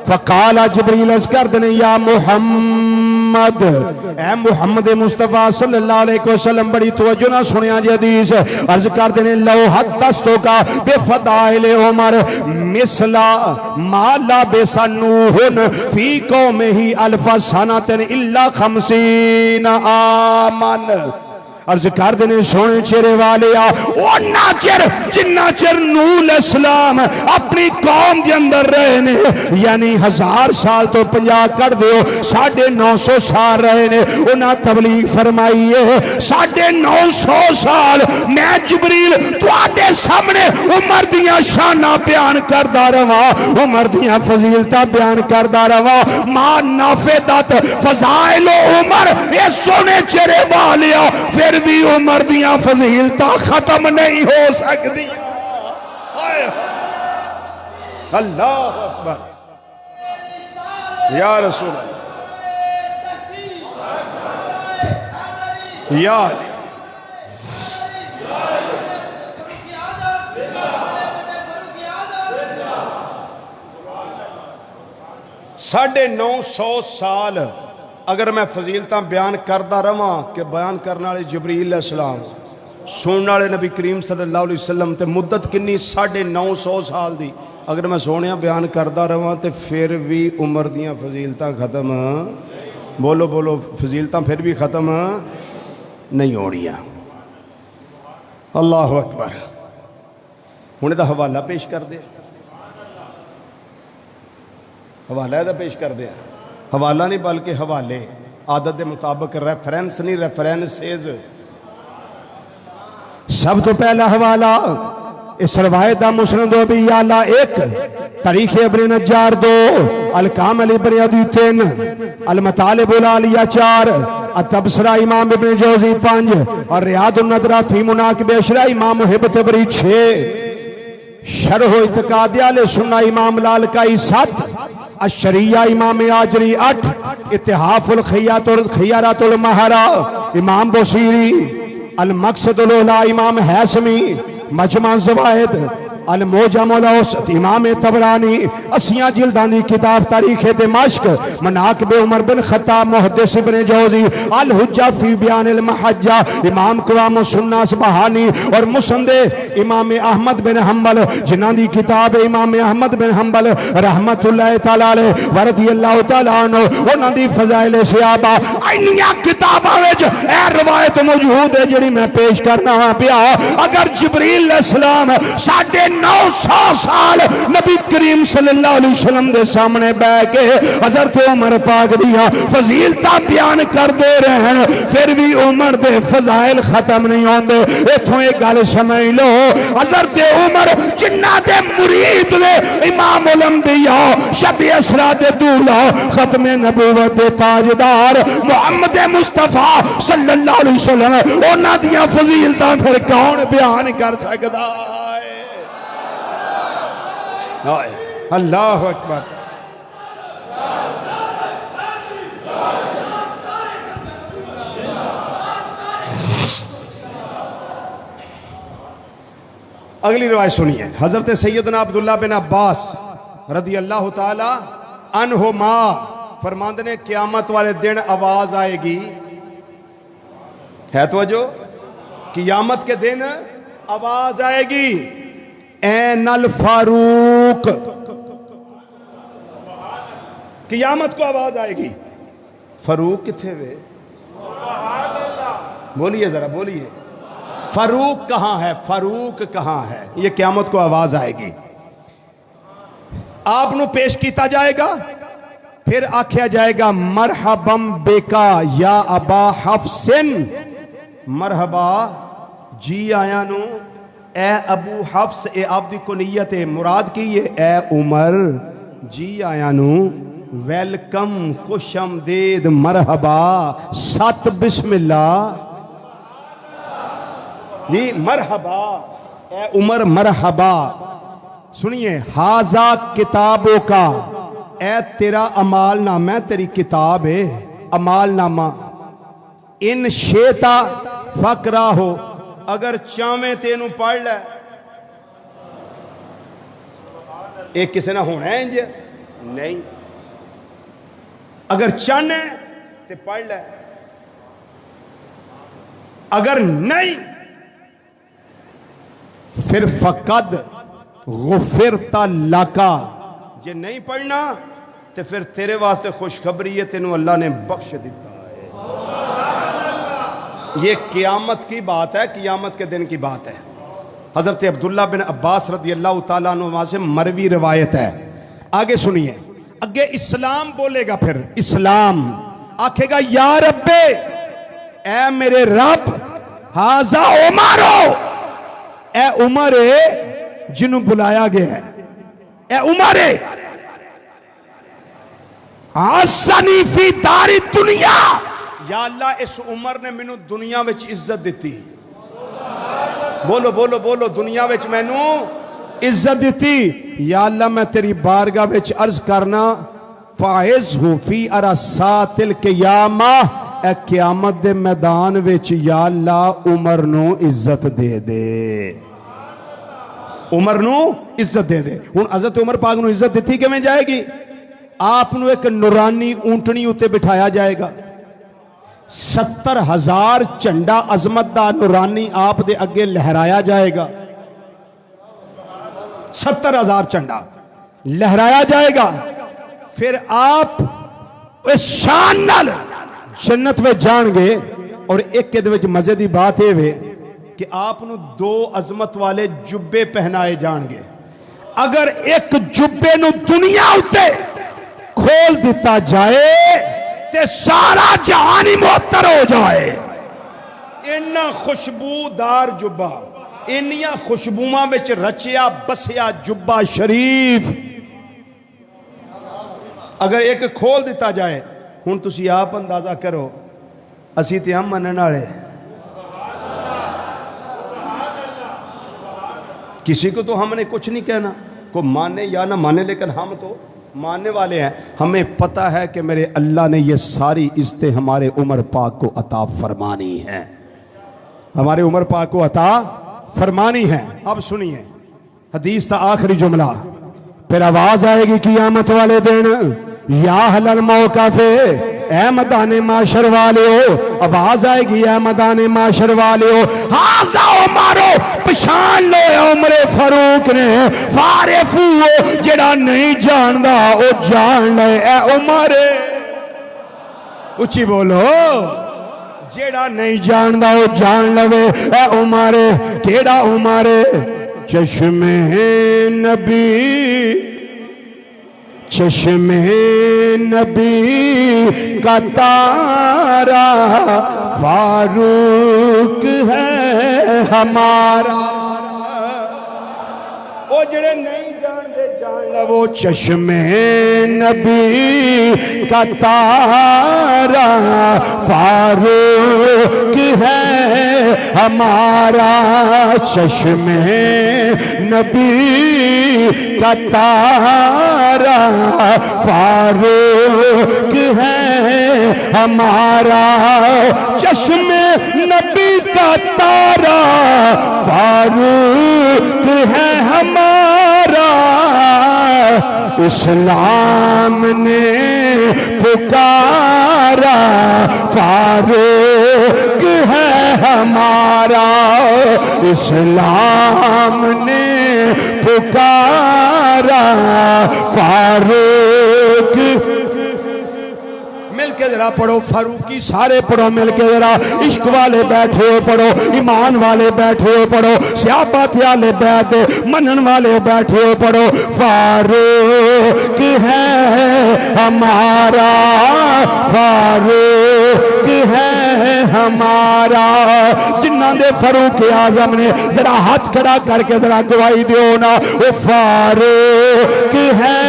فقال جبریل عرض کر دینے یا محمد، اے محمد مصطفیٰ صلی اللہ علیہ وسلم، بڑی توجہ نہ سنیا جی حدیث، عرض کر دینے لو حدثتو کا بے فضائل عمر مثلا ما لبث نوح فی قومہ الف سنۃ الا 50 عاما۔ عرض کر دینے سونے چہرے والے او ناچر جنہ چر نوح علیہ السلام اپنی قوم دے اندر رہے نے، یعنی 1000 سال تو 50 کر دیو 950 سال رہے نے، انہاں تبلیغ فرمائی ہے 950 سال میں جبریل تو آتے سامنے عمر دیاں شانہ بیان کردہ رہا، عمر دیاں فضیلتہ بیان کردہ رہا، ما نافدت فضائل عمر، اے سونے چہرے والے پھر بھی عمر دیاں فضیلتاں ختم نہیں ہو سکتی۔ اللہ اکبر، یا رسول اللہ، یا علی، ساڑھے 900 سال اگر میں فضیلتاں بیان کردہ رہا کہ بیان کرنے والے جبریل علیہ السلام، سننے والے نبی کریم صلی اللہ علیہ وسلم، تے مدت کنی 950 سال دی، اگر میں سونیاں بیان کردہ رہا تے پھر بھی عمر دیاں فضیلتاں ختم، بولو فضیلتاں پھر بھی ختم نہیں ہو رہی۔ اللہ اکبر۔ ہنے دا حوالہ پیش کر دے، حوالہ دا پیش کر دے، حوالہ نہیں بلکہ حوالے، عادت دے مطابق ریفرنس نہیں، ریفرنسز۔ سب تو پہلا حوالہ اس روایت دا مسند و ابی یعلا 1، تاریخ ابن نجار 2، الکامل ابن عدی 3، المطالب العالیہ 4، التبصرہ امام ابن جوزی 5، اور ریاض النظرہ فی مناقب اشرا امام محب تبری 6، شرح و اعتقاد اہل سنہ امام لالکائی 7، الشریعہ امام آجری 8، اتحاف الخیارات المہرہ امام بصیری، المقصد الاولیٰ امام حیثمی، مجمع زوائد، الموجم الاوسط امام طبرانی، اسیاں جلدان دی کتاب تاریخ دمشق، مناقب عمر بن خطاب محدث ابن جوزی، الحجہ فی بیان المحجہ امام قوام سنہ اصبہانی، اور مسند امام احمد بن حنبل جنہاں دی کتاب امام احمد بن حنبل رحمت اللہ تعالیٰ علیہ ورضی اللہ تعالیٰ عنہ، انہاں دی فضائل صحابہ، انہیاں کتاباں وچ اے روایت موجود ہے جڑی میں پیش کرنا پیا۔ اگر جبریل علیہ السلام 950 900 سال نبی کریم صلی اللہ علیہ وسلم دے سامنے بیٹھ کے حضرت عمر پاک دیا فضیلتاں بیان کر دے رہے ہیں، پھر بھی عمر دے فضائل ختم نہیں ہوندے۔ ایتھوں ایک گل سمجھ لو، حضرت عمر جنہ دے مرید نے امام الانبیاء شب اسرا دے دولا ختم نبوت دے تاجدار محمد مصطفیٰ صلی اللہ علیہ وسلم انہاں دیاں فضیلتاں پھر کون بیان کر سکدا ہے؟ اللہ اکبر۔ اگلی روایت سنیے، حضرت سیدنا عبداللہ بن عباس رضی اللہ تعالی عنہما فرماندے نے قیامت والے دن آواز آئے گی، ہے توجہ، قیامت کے دن آواز آئے گی، این الفاروق، قیامت کو آواز آئے گی، فاروق کتھے وے؟ بولیے ذرا بولیے، فاروق کہاں ہے؟ فاروق کہاں ہے؟ یہ قیامت کو آواز آئے گی، آپ نو پیش کیتا جائے گا، پھر آکھیا جائے گا مرحبم بکا یا ابا حفصن، مرحبا جی آیا نو اے ابو حفص، اے آپ دی کنیت مراد کی یہ اے عمر، جی آیا نو ویلکم، خوش آمدید، مرحبا، سات بسم اللہ، جی مرحبا اے عمر مرحبا۔ سنیے، ہازا کتابوں کا، اے تیرا عمال نامہ، تیری کتاب ہے عمال نامہ، ان شیطا فقرہ ہو، اگر چاہویں تینوں پڑھ لے، ایک کسی نہ ہونا ہے انجھے نہیں، اگر چاہنے تے پڑھ لے، اگر نہیں پھر فقد غفرت لکا، جے نہیں پڑھنا تو پھر تیرے واسطے خوشخبری ہے، تینوں اللہ نے بخش دیتا ہے۔ یہ قیامت کی بات ہے، قیامت کے دن کی بات ہے۔ حضرت عبداللہ بن عباس رضی اللہ تعالیٰ عنہ سے مروی روایت ہے، آگے سنیے، آگے اسلام بولے گا، پھر اسلام آکھے گا یا رب، اے میرے رب، ہازا عمرو، اے عمر جنہوں بلایا گیا ہے، اے عمر عزنی فی دار دنیا، یا اللہ اس عمر نے مینوں دنیا وچ عزت دیتی، بولو بولو بولو، دنیا وچ مینوں عزت دیتی، یا اللہ میں تیری بارگاہ وچ عرض کرنا فاعزہ فی عرصات القیامہ، اے قیامت دے میدان وچ یا اللہ عمر نو عزت دے دے، عمر نو عزت دے دے۔ ہن حضرت عمر پاک نو عزت دیتی کہ میں جائے گی؟ آپ نو ایک نورانی اونٹنی اتے بٹھایا جائے گا، 70,000 چنڈا عظمت دا نورانی آپ دے اگے لہرایا جائے گا، 70,000 چنڈا لہرایا جائے گا، پھر آپ اس شان نال جنت میں جان گے۔ اور ایک کے دوچ مزے دی بات ہے وے کہ آپ نو 2 عظمت والے جبے پہنائے جان گے، اگر ایک جبے نو دنیا ہوتے کھول دیتا جائے تے سارا جہان ہی معطر ہو جائے، انہا خوشبودار جبہ، انہا خوشبوماں وچ رچیا بسیا جبہ شریف اگر ایک کھول دیتا جائے، ہن تسی آپ اندازہ کرو، اسی تے ہم منن والے، کسی کو تو ہم نے کچھ نہیں کہنا، کو مانے یا نہ مانے، لیکن ہم تو ماننے والے ہیں، ہمیں پتہ ہے کہ میرے اللہ نے یہ ساری عزتیں ہمارے عمر پاک کو عطا فرمانی ہیں، ہمارے عمر پاک کو عطا فرمانی ہے۔ اب سنیے حدیث تا آخری جملہ، پھر آواز آئے گی قیامت والے دن، یا اہل الموقف، اے میدان معاشر والیو، آواز آئے گی اے میدان معاشر والیو، ہازا عمرو، پشان لو عمر فاروق نے، فارفو جڑا نہیں جاندہ او جان لے، اے عمر، اچھی بولو، جڑا نہیں جاندہ او جان لے، اے عمر، کیڑا عمر، چشمے نبی کا تارا فاروق ہے ہمارا. وہ جڑے نہیں جان دے جان لے وہ چشمے نبی کا تارا فاروق ہے ہمارا. چشمے نبی کا تارا فاروق ہے ہمارا. چشمے نبی کا تارا فاروق ہے ہمارا. اسلام نے پکارا فاروق ہے ہمارا. اسلام نے پکارا فاروق. مل کے ذرا پڑھو فاروقی سارے پڑھو مل کے ذرا. عشق والے بیٹھے ہو پڑھو, ایمان والے بیٹھے ہو پڑھو, صحابت والے بیٹھے منن والے بیٹھے ہو پڑھو. فاروق ہے ہمارا, فاروق ہے ہمارا. جنہاں دے فاروق اعظم نے ذرا ہاتھ کھڑا کر کے ذرا گواہی دیو نا. وہ فاروق ہے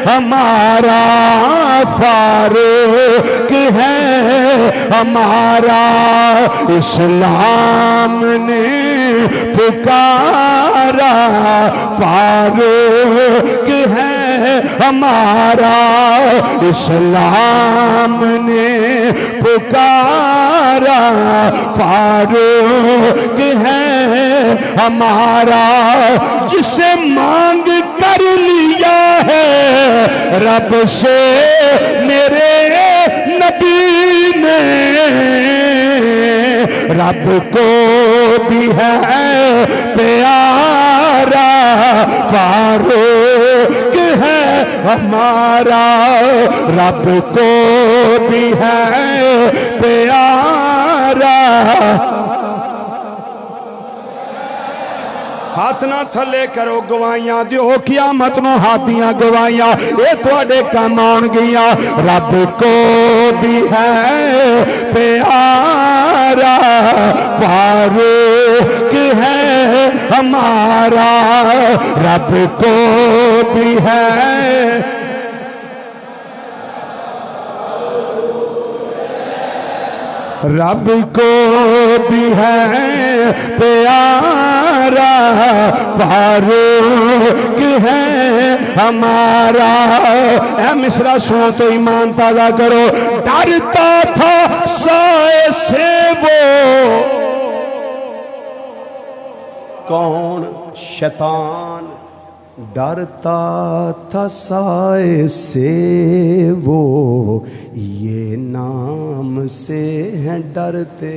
ہمارا, فاروق ہے ہمارا. اسلام نے پکارا فاروق ہے ہمارا. اسلام نے پکارا فاروق ہے ہمارا. جسے مانگ کر لیا ہے رب سے میرے نبی نے, رب کو بھی ہے پیارا فاروق ہے ہمارا. رب کو بھی ہے پیارا. ہاتھ نہ تھلے کرو گوائیاں دیو قیامت نو ہاتھیاں گوائیاں اے تواڈے کام آن گیاں. رب کو بھی ہے پیارا فاروق ہے ہمارا. رب کو بھی ہے رب کو بھی ہے پیارا فاروق ہے ہمارا. اے مصرع سنو تو ایمان تازہ کرو. ڈرتا تھا سائے سے وہ کون شیطان, ڈرتا تھا سائے سے وہ یہ نام سے ہیں ڈرتے.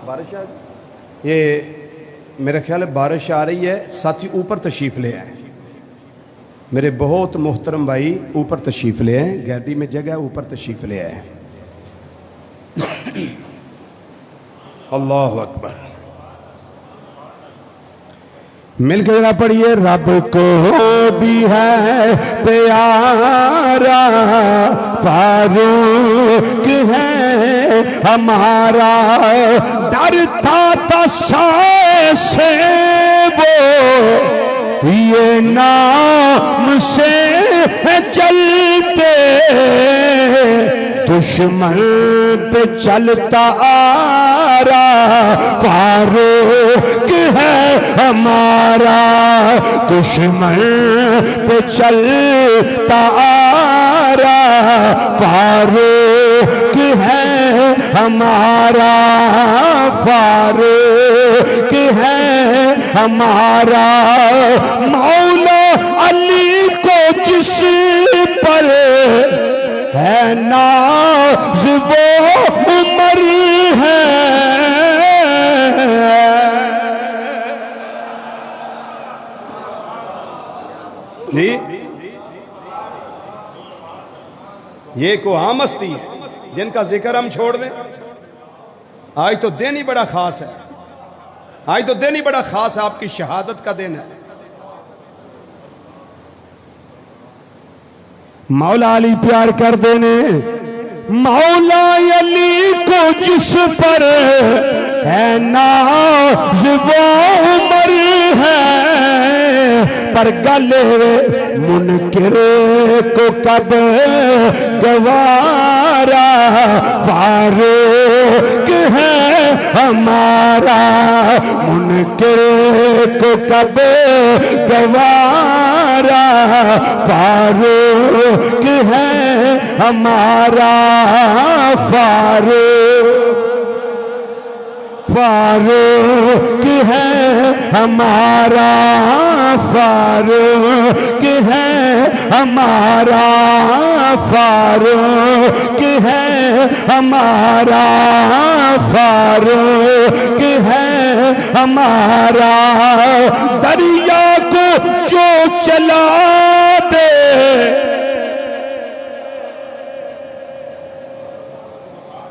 بارش آ گئی, یہ میرا خیال ہے بارش آ رہی ہے. ساتھی اوپر تشریف لے آئیں, میرے بہت محترم بھائی اوپر تشریف لے آئیں. گیلری میں جگہ ہے, اوپر تشریف لے آئیں. اللہ اکبر. مل کے ذرا پڑھیے. رب کو بھی ہے پیارا فاروق ہے ہمارا. ڈرتا تھا سائے سے وہ یہ نام سے چلتے, دشمن پہ چلتا آ رہا فاروق ہے ہمارا. دشمن پہ چلتا آ رہا فاروق ہے ہمارا. فاروق ہے ہمارا. مولا علی کو جس پر ہے ناز وہ عمر ہے. جی یہ کو عام ہستی ہے جن کا ذکر ہم چھوڑ دیں. آج تو دن ہی بڑا خاص ہے، آج تو دن ہی بڑا خاص ہے، آپ کی شہادت کا دن ہے۔ مولا علی پیار کر دینے، مولا علی کو جس پر ہے ناز وہ عمر ہے، پر گلے منکر کو کب گوارا، فاروق ہے ہمارا، منکر کو کب گوارا، فاروق ہے ہمارا، فاروق ہے ہمارا، فاروق ہے ہمارا، فاروق ہے ہمارا، فاروق ہے ہمارا، دریا کو جو چلا دے،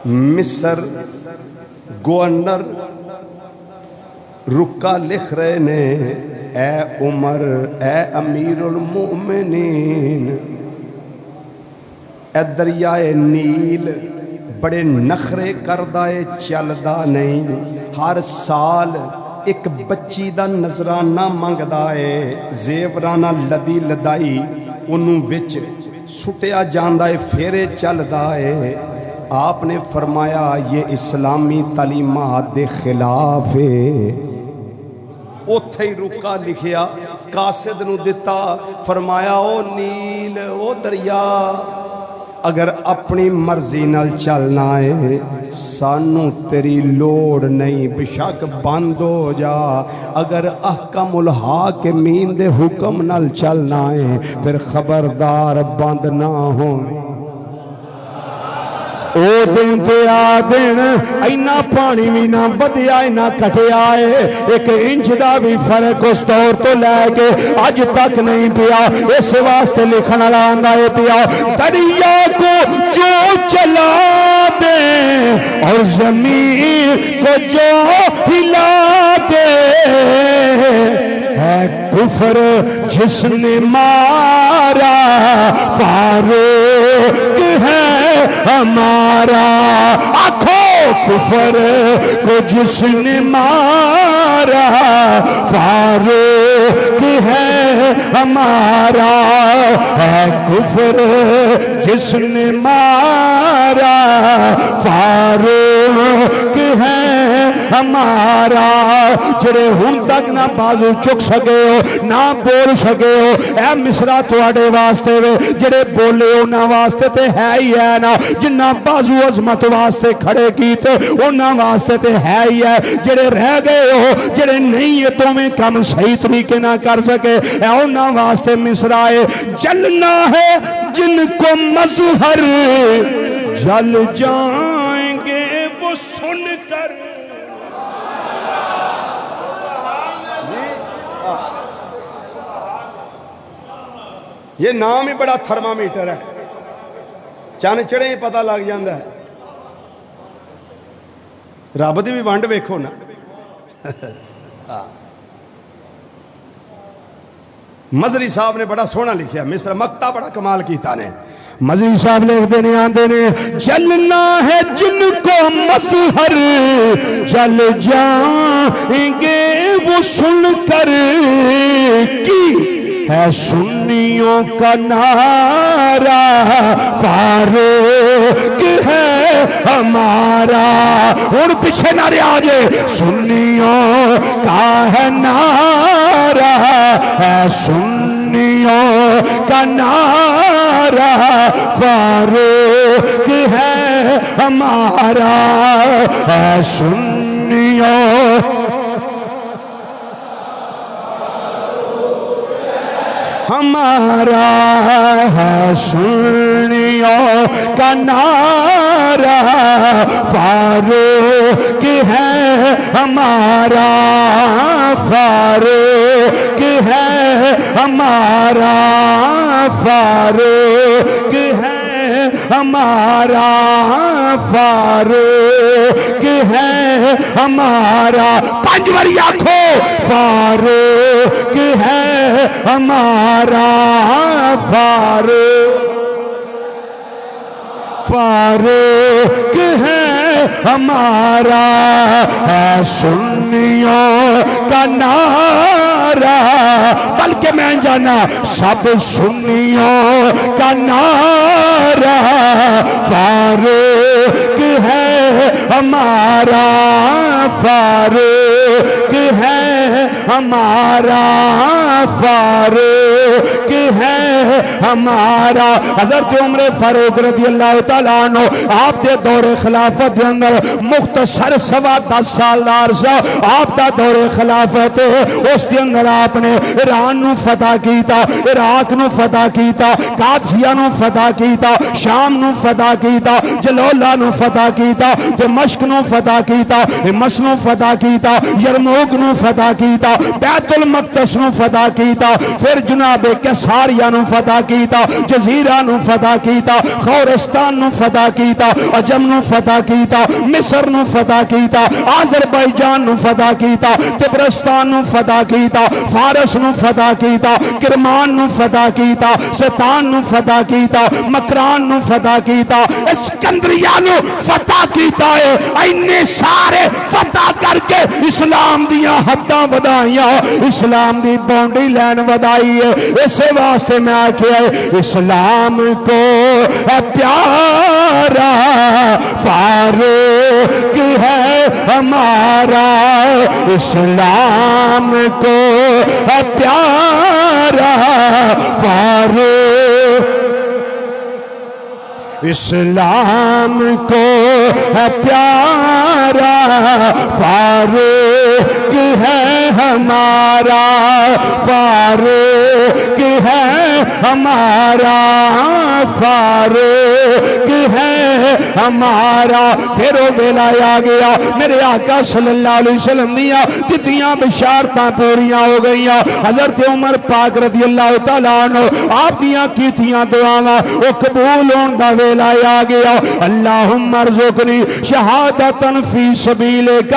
مصر گورنر رکا لکھ رہے نے، اے عمر اے امیر المؤمنین، اے دریائے نیل بڑے نخرے کردائے چلدا نہیں، ہر سال ایک بچی دا نظرانہ منگدائے، زیورانہ لدی لدائی انہوں وچ سٹیا جاندائے، پھیرے چلدائے۔ آپ نے فرمایا یہ اسلامی تعلیمات دے خلاف ہے، اوتھے ہی رکا لکھیا، قاصد نو دتا، فرمایا او نیل او دریا، اگر اپنی مرضی نال چلنا ہے سانو تیری لوڑ نہیں، بشک بند ہو جا، اگر احکم الحاکمین دے حکم نال چلنا ہے پھر خبردار بند نہ ہو۔ او دن تے آ دن اینا پانی بھی نہ بدیا اینا کٹیا ہے، ایک انچ دا بھی فرق اس دور تو لے کے آج تک نہیں پیا، اس واسطے لکھنا لاندہ ہے پیا، دریا کو جو چلا دے اور زمین کو جو ہلا دے، ہے کفر جس نے مارا، فاروق ہے ہمارا، آنکھوں کفر کو جس نے مارا، فاروق ہے ہمارا، ہے کفر جس نے مارا، فاروق ہے ہمارا، جڑے ہن تک نہ بازو چک سکے ہو نہ بول سکے ہو، اے مصرا تواڈے واسطے وے، جڑے بولے ہو نہ واسطے تے ہے ہی ہے نا، جنہ بازو عظمت واسطے کھڑے کیتے انہاں واسطے تے ہے ہی ہے، جڑے رہ گئے ہو جڑے نہیں یہ تمہیں کم صحیح طریقے نہ کر سکے، اے انہاں واسطے مصرا ہے، جلنا ہے جن کو مظہر جل جائیں گے وہ سن کر، یہ نام ہی بڑا تھرمامیٹر ہے، چند چڑے ہی پتہ لگ جاندہ ہے، رب دی بھی ونڈ ویکھو نا۔ مظہری صاحب نے بڑا سونا لکھیا، مصر مقطع بڑا کمال کیتا نے، مظہری صاحب لکھ دینے آندے نے، جلنا ہے جن کو مظہر جل جائیں گے وہ سن کر، کی ہے سنیوں کا نعرہ، فاروق ہے ہمارا، اور پیچھے نعرے آجے، سنیوں کا ہے نعرہ، ہے سنیوں کا نعرہ، فاروق ہے ہمارا، ہے سنیوں ہمارا، ہے سنیوں کا نعرہ، فاروق ہے ہمارا، فاروق ہے ہمارا، فاروق ہے ہمارا فاروق ہے ہمارا، پانچ باری آکھو فاروق ہے ہمارا فاروق، فاروق ہے ہمارا، ہے سنیوں کا نعرہ، بلکہ میں جانا سب سنیوں کا نعرہ، فاروق ہے ہمارا، فاروق ہے ہمارا، فاروق ہے ہمارا۔ حضرت عمر فاروق رضی اللہ تعالیٰ عنہ آپ دے دور خلافت دے اندر مختصر سوا 10 سال دا عرصہ آپ دا دور خلافت ہے، اس دے اندر آپ نے ایران نو فتح کیتا، عراق نو فتح کیتا، قادسیہ نو فتح کیتا، شام نو فتح کیتا، جلولہ نو فتح کیتا، دمشق نو فتح کیتا، مصر نو فتح کیتا، یرموک نو فتح کیتا، بیت المقدس نو فتح کیتا، پھر جناب کیساریہ نو فتح کیتا، جزیرہ نو فتح کیتا، خورستان نو فتح کیتا، عجم نو فتح کیتا، مصر نو فتح کیتا، آذربائیجان نو فتح کیتا، تبرستان نو فتح کیتا، فارس نو فتح کیتا، کرمان نو فتح کیتا، ستان نو فتح کیتا، مکران نو فتح کیتا، اسکندریہ نو فتح کیتا ہے۔ اینے سارے فتح کر کے اسلام دیاں حداں ودائیاں، اسلام دی باؤنڈری لائن ودائی ہے۔ اسے واسطے میں آکھیا ہے اسلام کو ہے پیارا فاروق ہے ہمارا، اسلام کو ہے پیارا فاروق، اسلام کو ہے پیارا فاروق ہے ہمارا، فاروق ہے ہمارا، فاروق ہے ہمارا۔ پھر وہ ویلا آ گیا میرے آقا صلی اللہ علیہ وسلم دیا دتیاں بشارتاں پوریاں ہو گئیاں۔ حضرت عمر پاک رضی اللہ تعالیٰ عنہ آپ دیاں کیتیاں دعاواں وہ قبول ہون دا ویلا آ گیا۔ اللہم ارزقنی شہادتن فی سبیلک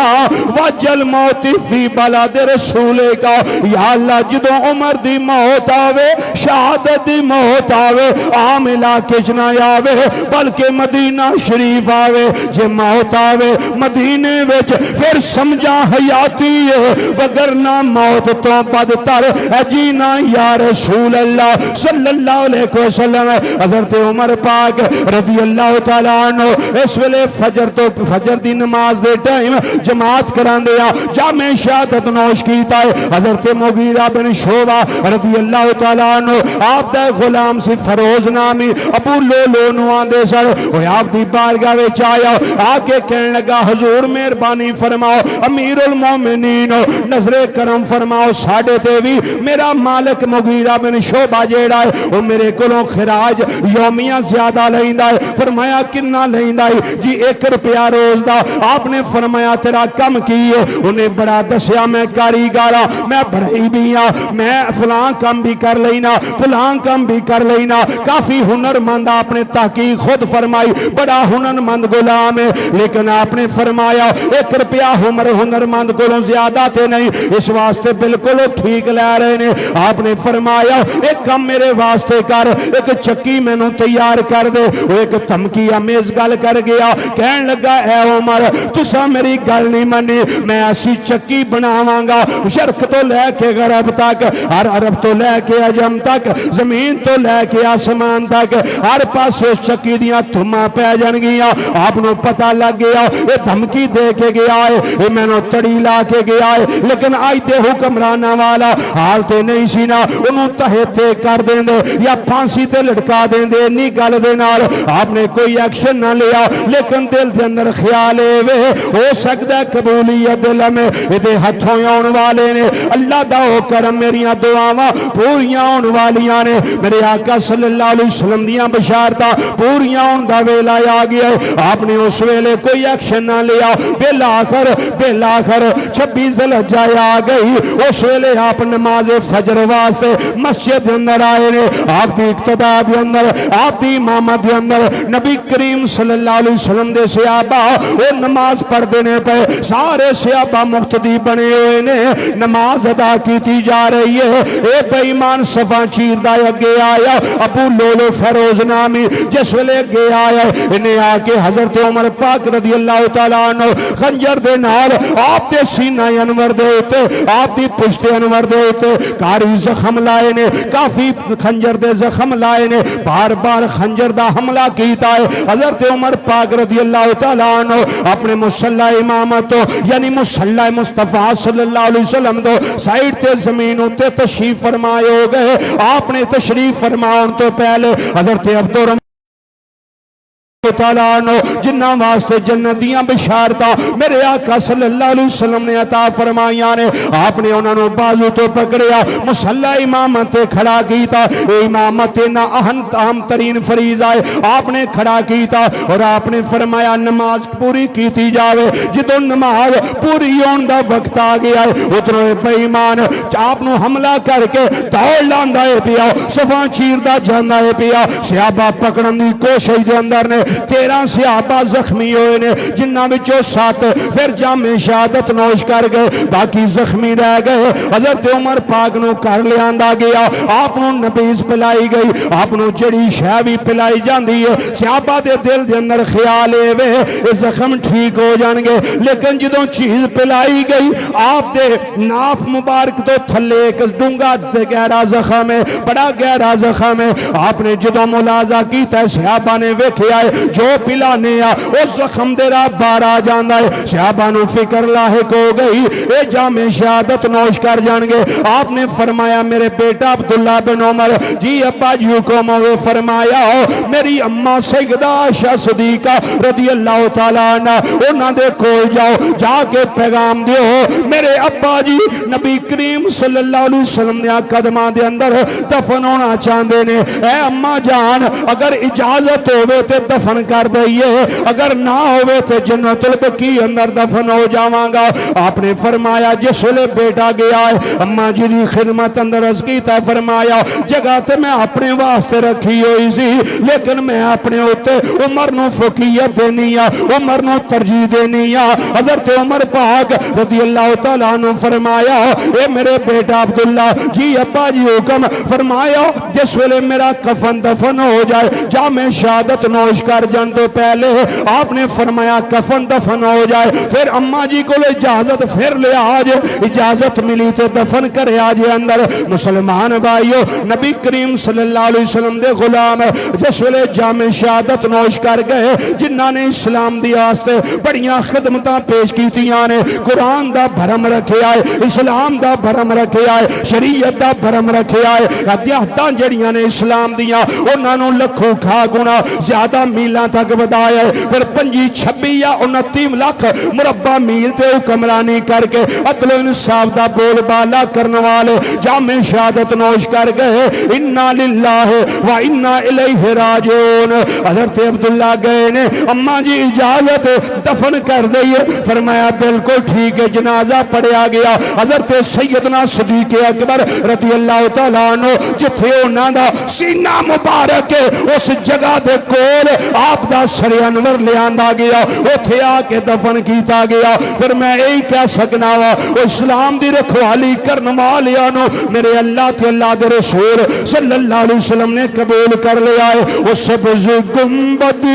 وجل موت فی بلد رسولک۔ یا اللہ جدوں عمر دی موت آوے، شہادت دی موت آوے، عام علاقے چ نہ آوے بلکہ مدینہ شریف آوے۔ جے موت آوے مدینے وچ پھر سمجھا حیاتی ہے، وگرنہ موت تو بدتر ہے جینا یا رسول اللہ صلی اللہ علیہ وسلم۔ حضرت عمر پاک رضی اللہ تعالیٰ عنہ اس ویلے فجر دی نماز دے ٹائم جماعت کران دیا جامع شہادت نوش کیتا ہے۔ حضرت مغیرہ بن شعبہ رضی اللہ تعالیٰ عنہ آپ دا غلام سی فروز نامی ابو لولو نوان دے سر وہ آپ دی بارگاہ وچ آیا، آکے کہنے لگا حضور مہربانی فرماؤ، امیر المومنین نظر کرم فرماؤ، ساڑھے تے بھی میرا مالک مغیرہ بن شعبہ جیڑا ہے وہ میرے کلوں خراج یومیہ زیادہ لائندہ ہے۔ فرمایا کننا لائندہ ہے؟ جی 1 روپیہ روز دا۔ آپ نے فرمایا تیرا کم کی ہے؟ انہیں بڑا دسیا میں کاریگارا، میں بڑھائی بھی ہاں، میں فلان کم بھی کر لینا، فلان کم بھی کر لینا، کافی ہنر مند آپ نے تحقیق خود فرمائی، بڑا ہنر مند غلام ہے، لیکن آپ نے فرمایا 1 روپیہ ہنر مند کو زیادہ تے نہیں، اس واسطے بالکل ٹھیک لے رہے نے۔ آپ نے فرمایا ایک کم میرے واسطے کر، ایک چکی میں نو تیار کر دے۔ وہ ایک دھمکی امیز گل کر گیا، کہن لگا اے عمر تسا میری گل نہیں منی، میں ایسی چکی بناواں گا شرق تو لے کے غرب تک، ہر عرب تو لے کے عجم تک، زمین تو لے کے آسمان تک، ہر پاس اس چکی دیاں تھما پہ جان گیا۔ آپ نو پتہ لگ گیا یہ دھمکی دے کے گیا ہے، یہ میں نو تڑی لا کے گیا ہے، لیکن آئی دے حکمرانہ والا حال تے نہیں سینا، انہوں تہے تے کر دیں دے یا پھانسی تے لڑکا دیں دے، نی گل دے نال آپ نے کوئی ایکشن نہ لیا، لیکن دل دے اندر خیال ہے ہو سکتا ہے قبولیت دل میں یہ ہتھوں آن والے نے، اللہ دا ہو کرم میریاں دعاواں پوریاں آن والیاں نے، میرے آقا صلی اللہ علیہ وسلم دیاں بشارتاں پوریاں آن دا ویلا آ گیا ہے۔ آپ نے اس ویلے کوئی ایکشن نہ لیا، بالآخر 26 ذوالحجہ آ گئی، اس ویلے آپ نماز فجر واسطے مسجد اندر آئے نے، آپ دی اقتداء دے اندر، آپ دی امامت دے اندر نبی کریم صلی اللہ علیہ وسلم دے صحابہ وہ نماز پڑھ دینے پہ سارے صحابہ مقتدی بنے ہوئے نے، نماز ادا کیتی جا رہی ہے۔ اے بے ایمان صفا چیر دا اگے آیا ابو لولو فیروز نامی، جس ویلے اگے آیا انہیں آ کے حضرت عمر پاک رضی اللہ تعالیٰ عنہ خنجر دے نال آپ دے سینہ انور دے ہوتے، آپ دی پشت انور دے ہوتے کاری زخم لائے نے، کافی خنجر دے زخم لائے نے، بار بار خنجر دا حملہ کیتا ہے۔ حضرت عمر پاک رضی اللہ تعالیٰ عنہ اپنے مصلی امامت تو یعنی مصلی مصطفیٰ صلی اللہ علیہ وسلم تو سائیڈ تے زمین ہوتے تشریف فرمائے ہو گئے۔ آپ نے تشریف فرماؤں تو پہلے حضرت عبدالرحمن تعالیٰ عنہ جنہ واسطے جنتیاں بشارتا میرے آقا صلی اللہ علیہ وسلم نے عطا فرمائیاں نے، آپ نے انہوں نے بازو تو پکڑیا، مصلی امامت کھڑا کیتا، امامت نا اہم ترین فریضہ ہے، آپ نے کھڑا کیتا اور آپ نے فرمایا نماز پوری کیتی جاوے، جدو نماز پوری ہون دا وقت آ گیا ہے ادھروں بے ایمان آپ نو حملہ کر کے دوڑ لاندا ہے پیا، صفا چیردہ جانا ہے پیا، صحابہ پکڑن دی کوشش دے اندر نے 13 صحابہ زخمی ہوئے نے، جنہ وچوں 7 پھر جامع شہادت نوش کر گئے، باقی زخمی رہ گئے۔ حضرت عمر پاک نو کر لے آندا گیا، آپ نو نبیز پلائی گئی، آپ نو جڑی شے بھی پلائی جاندی ہے، صحابہ دے دل دے اندر خیال اے اے زخم ٹھیک ہو جان گے، لیکن جدوں چیز پلائی گئی آپ دے ناف مبارک تو تھلے ایک ڈونگا تے گہرا زخم ہے، بڑا گہرا زخم ہے۔ آپ نے جدوں ملاحظہ کیتا ہے صحابہ نے ویکھیا ہے جو پلانے اس زخم دے راہ بار آ جانا ہے، صحابہ نو فکر لاحق ہو گئی اے جامع شہادت نوش کر جان گے۔ آپ نے فرمایا میرے بیٹا عبداللہ بن عمر جی ابا جی حکم ہوئے، فرمایا میری اماں سیدہ عائشہ صدیقہ رضی اللہ تعالیٰ عنہ انہاں دے کول جاؤ، جا کے پیغام دیو میرے ابا جی نبی کریم صلی اللہ علیہ وسلم نے قدماں دے اندر دفن ہونا چاہندے نے، اے اماں جان اگر اجازت ہوئے تے دفن کر دئیے، اگر نہ ہوئے تے جنت البقیع اندر دفن ہو جاواں گا۔ آپ نے فرمایا جس ویلے بیٹا گیا ہے اماں جی دی خدمت اندر عرض کیتا، فرمایا جگہ تے میں اپنے واسطے رکھی ہوئی سی لیکن میں اپنے ہوتے عمر نو فقیت دینی ہے، عمر نو ترجیح دینی ہے۔ حضرت عمر پاک رضی اللہ تعالیٰ عنہ فرمایا اے میرے بیٹا عبداللہ جی ابا جی حکم، فرمایا جس ویلے میرا کفن دفن ہو جائے جامع شہادت نوش کر جان تو پہلے آپ نے فرمایا کفن دفن ہو جائے، پھر اماں جی کو اجازت پھر لے آج، اجازت ملی تو دفن کرے آج اندر۔ مسلمان بھائیو نبی کریم صلی اللہ علیہ وسلم دے غلام جس ویلے جامع شہادت نوش کر گئے، جنہاں نے اسلام دی واسطے بڑیاں خدمتاں پیش کیتیاں نے، قرآن دا بھرم رکھے آئے، اسلام دا بھرم رکھے آئے، شریعت دا بھرم رکھے آئے، دیہاتاں جڑیاں نے اسلام دیاں انہاں نو لکھوں کھا گنا زیادہ میلاں تک ودایا ہے، پھر 25 26 یا 29 لاکھ مربع میل تے حکمرانی کر کے عدل و انصاف دا بول بالا کرنے والے جامع شہادت نوش کر گئے۔ انا للہ و انا الیہ راجعون۔ حضرت عبداللہ گئے نے، اماں جی اجازت دفن کر دئیے، فرمایا بالکل ٹھیک ہے، جنازہ پڑھیا گیا۔ حضرت سیدنا صدیق اکبر رضی اللہ تعالیٰ عنہ جتھے انہاں دا سینہ مبارک اس جگہ دے کول آپ دا سر انور لے آندا گیا، اتھے آ کے دفن کیتا گیا۔ پھر میں یہی کہہ سکنا وا اسلام دی رکھوالی کرن والیاں نو میرے اللہ تے اللہ دے رسول صلی اللہ علیہ وسلم نے قبول کر لیا ہے۔ اس سبز گنبد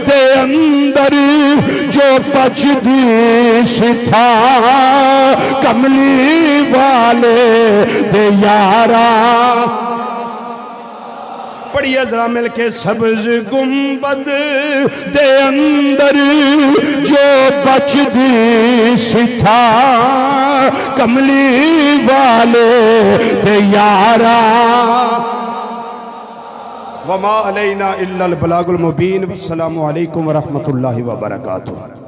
دے اندر جو پچدی ستھا کملی والے دے یارا، پڑھیے ذرا مل کے سبز گنبد دے اندر جو بچدی ستھا کملی والے دے یارا، وما علینا الا البلاغ المبین۔ والسلام علیکم ورحمۃ اللہ وبرکاتہ۔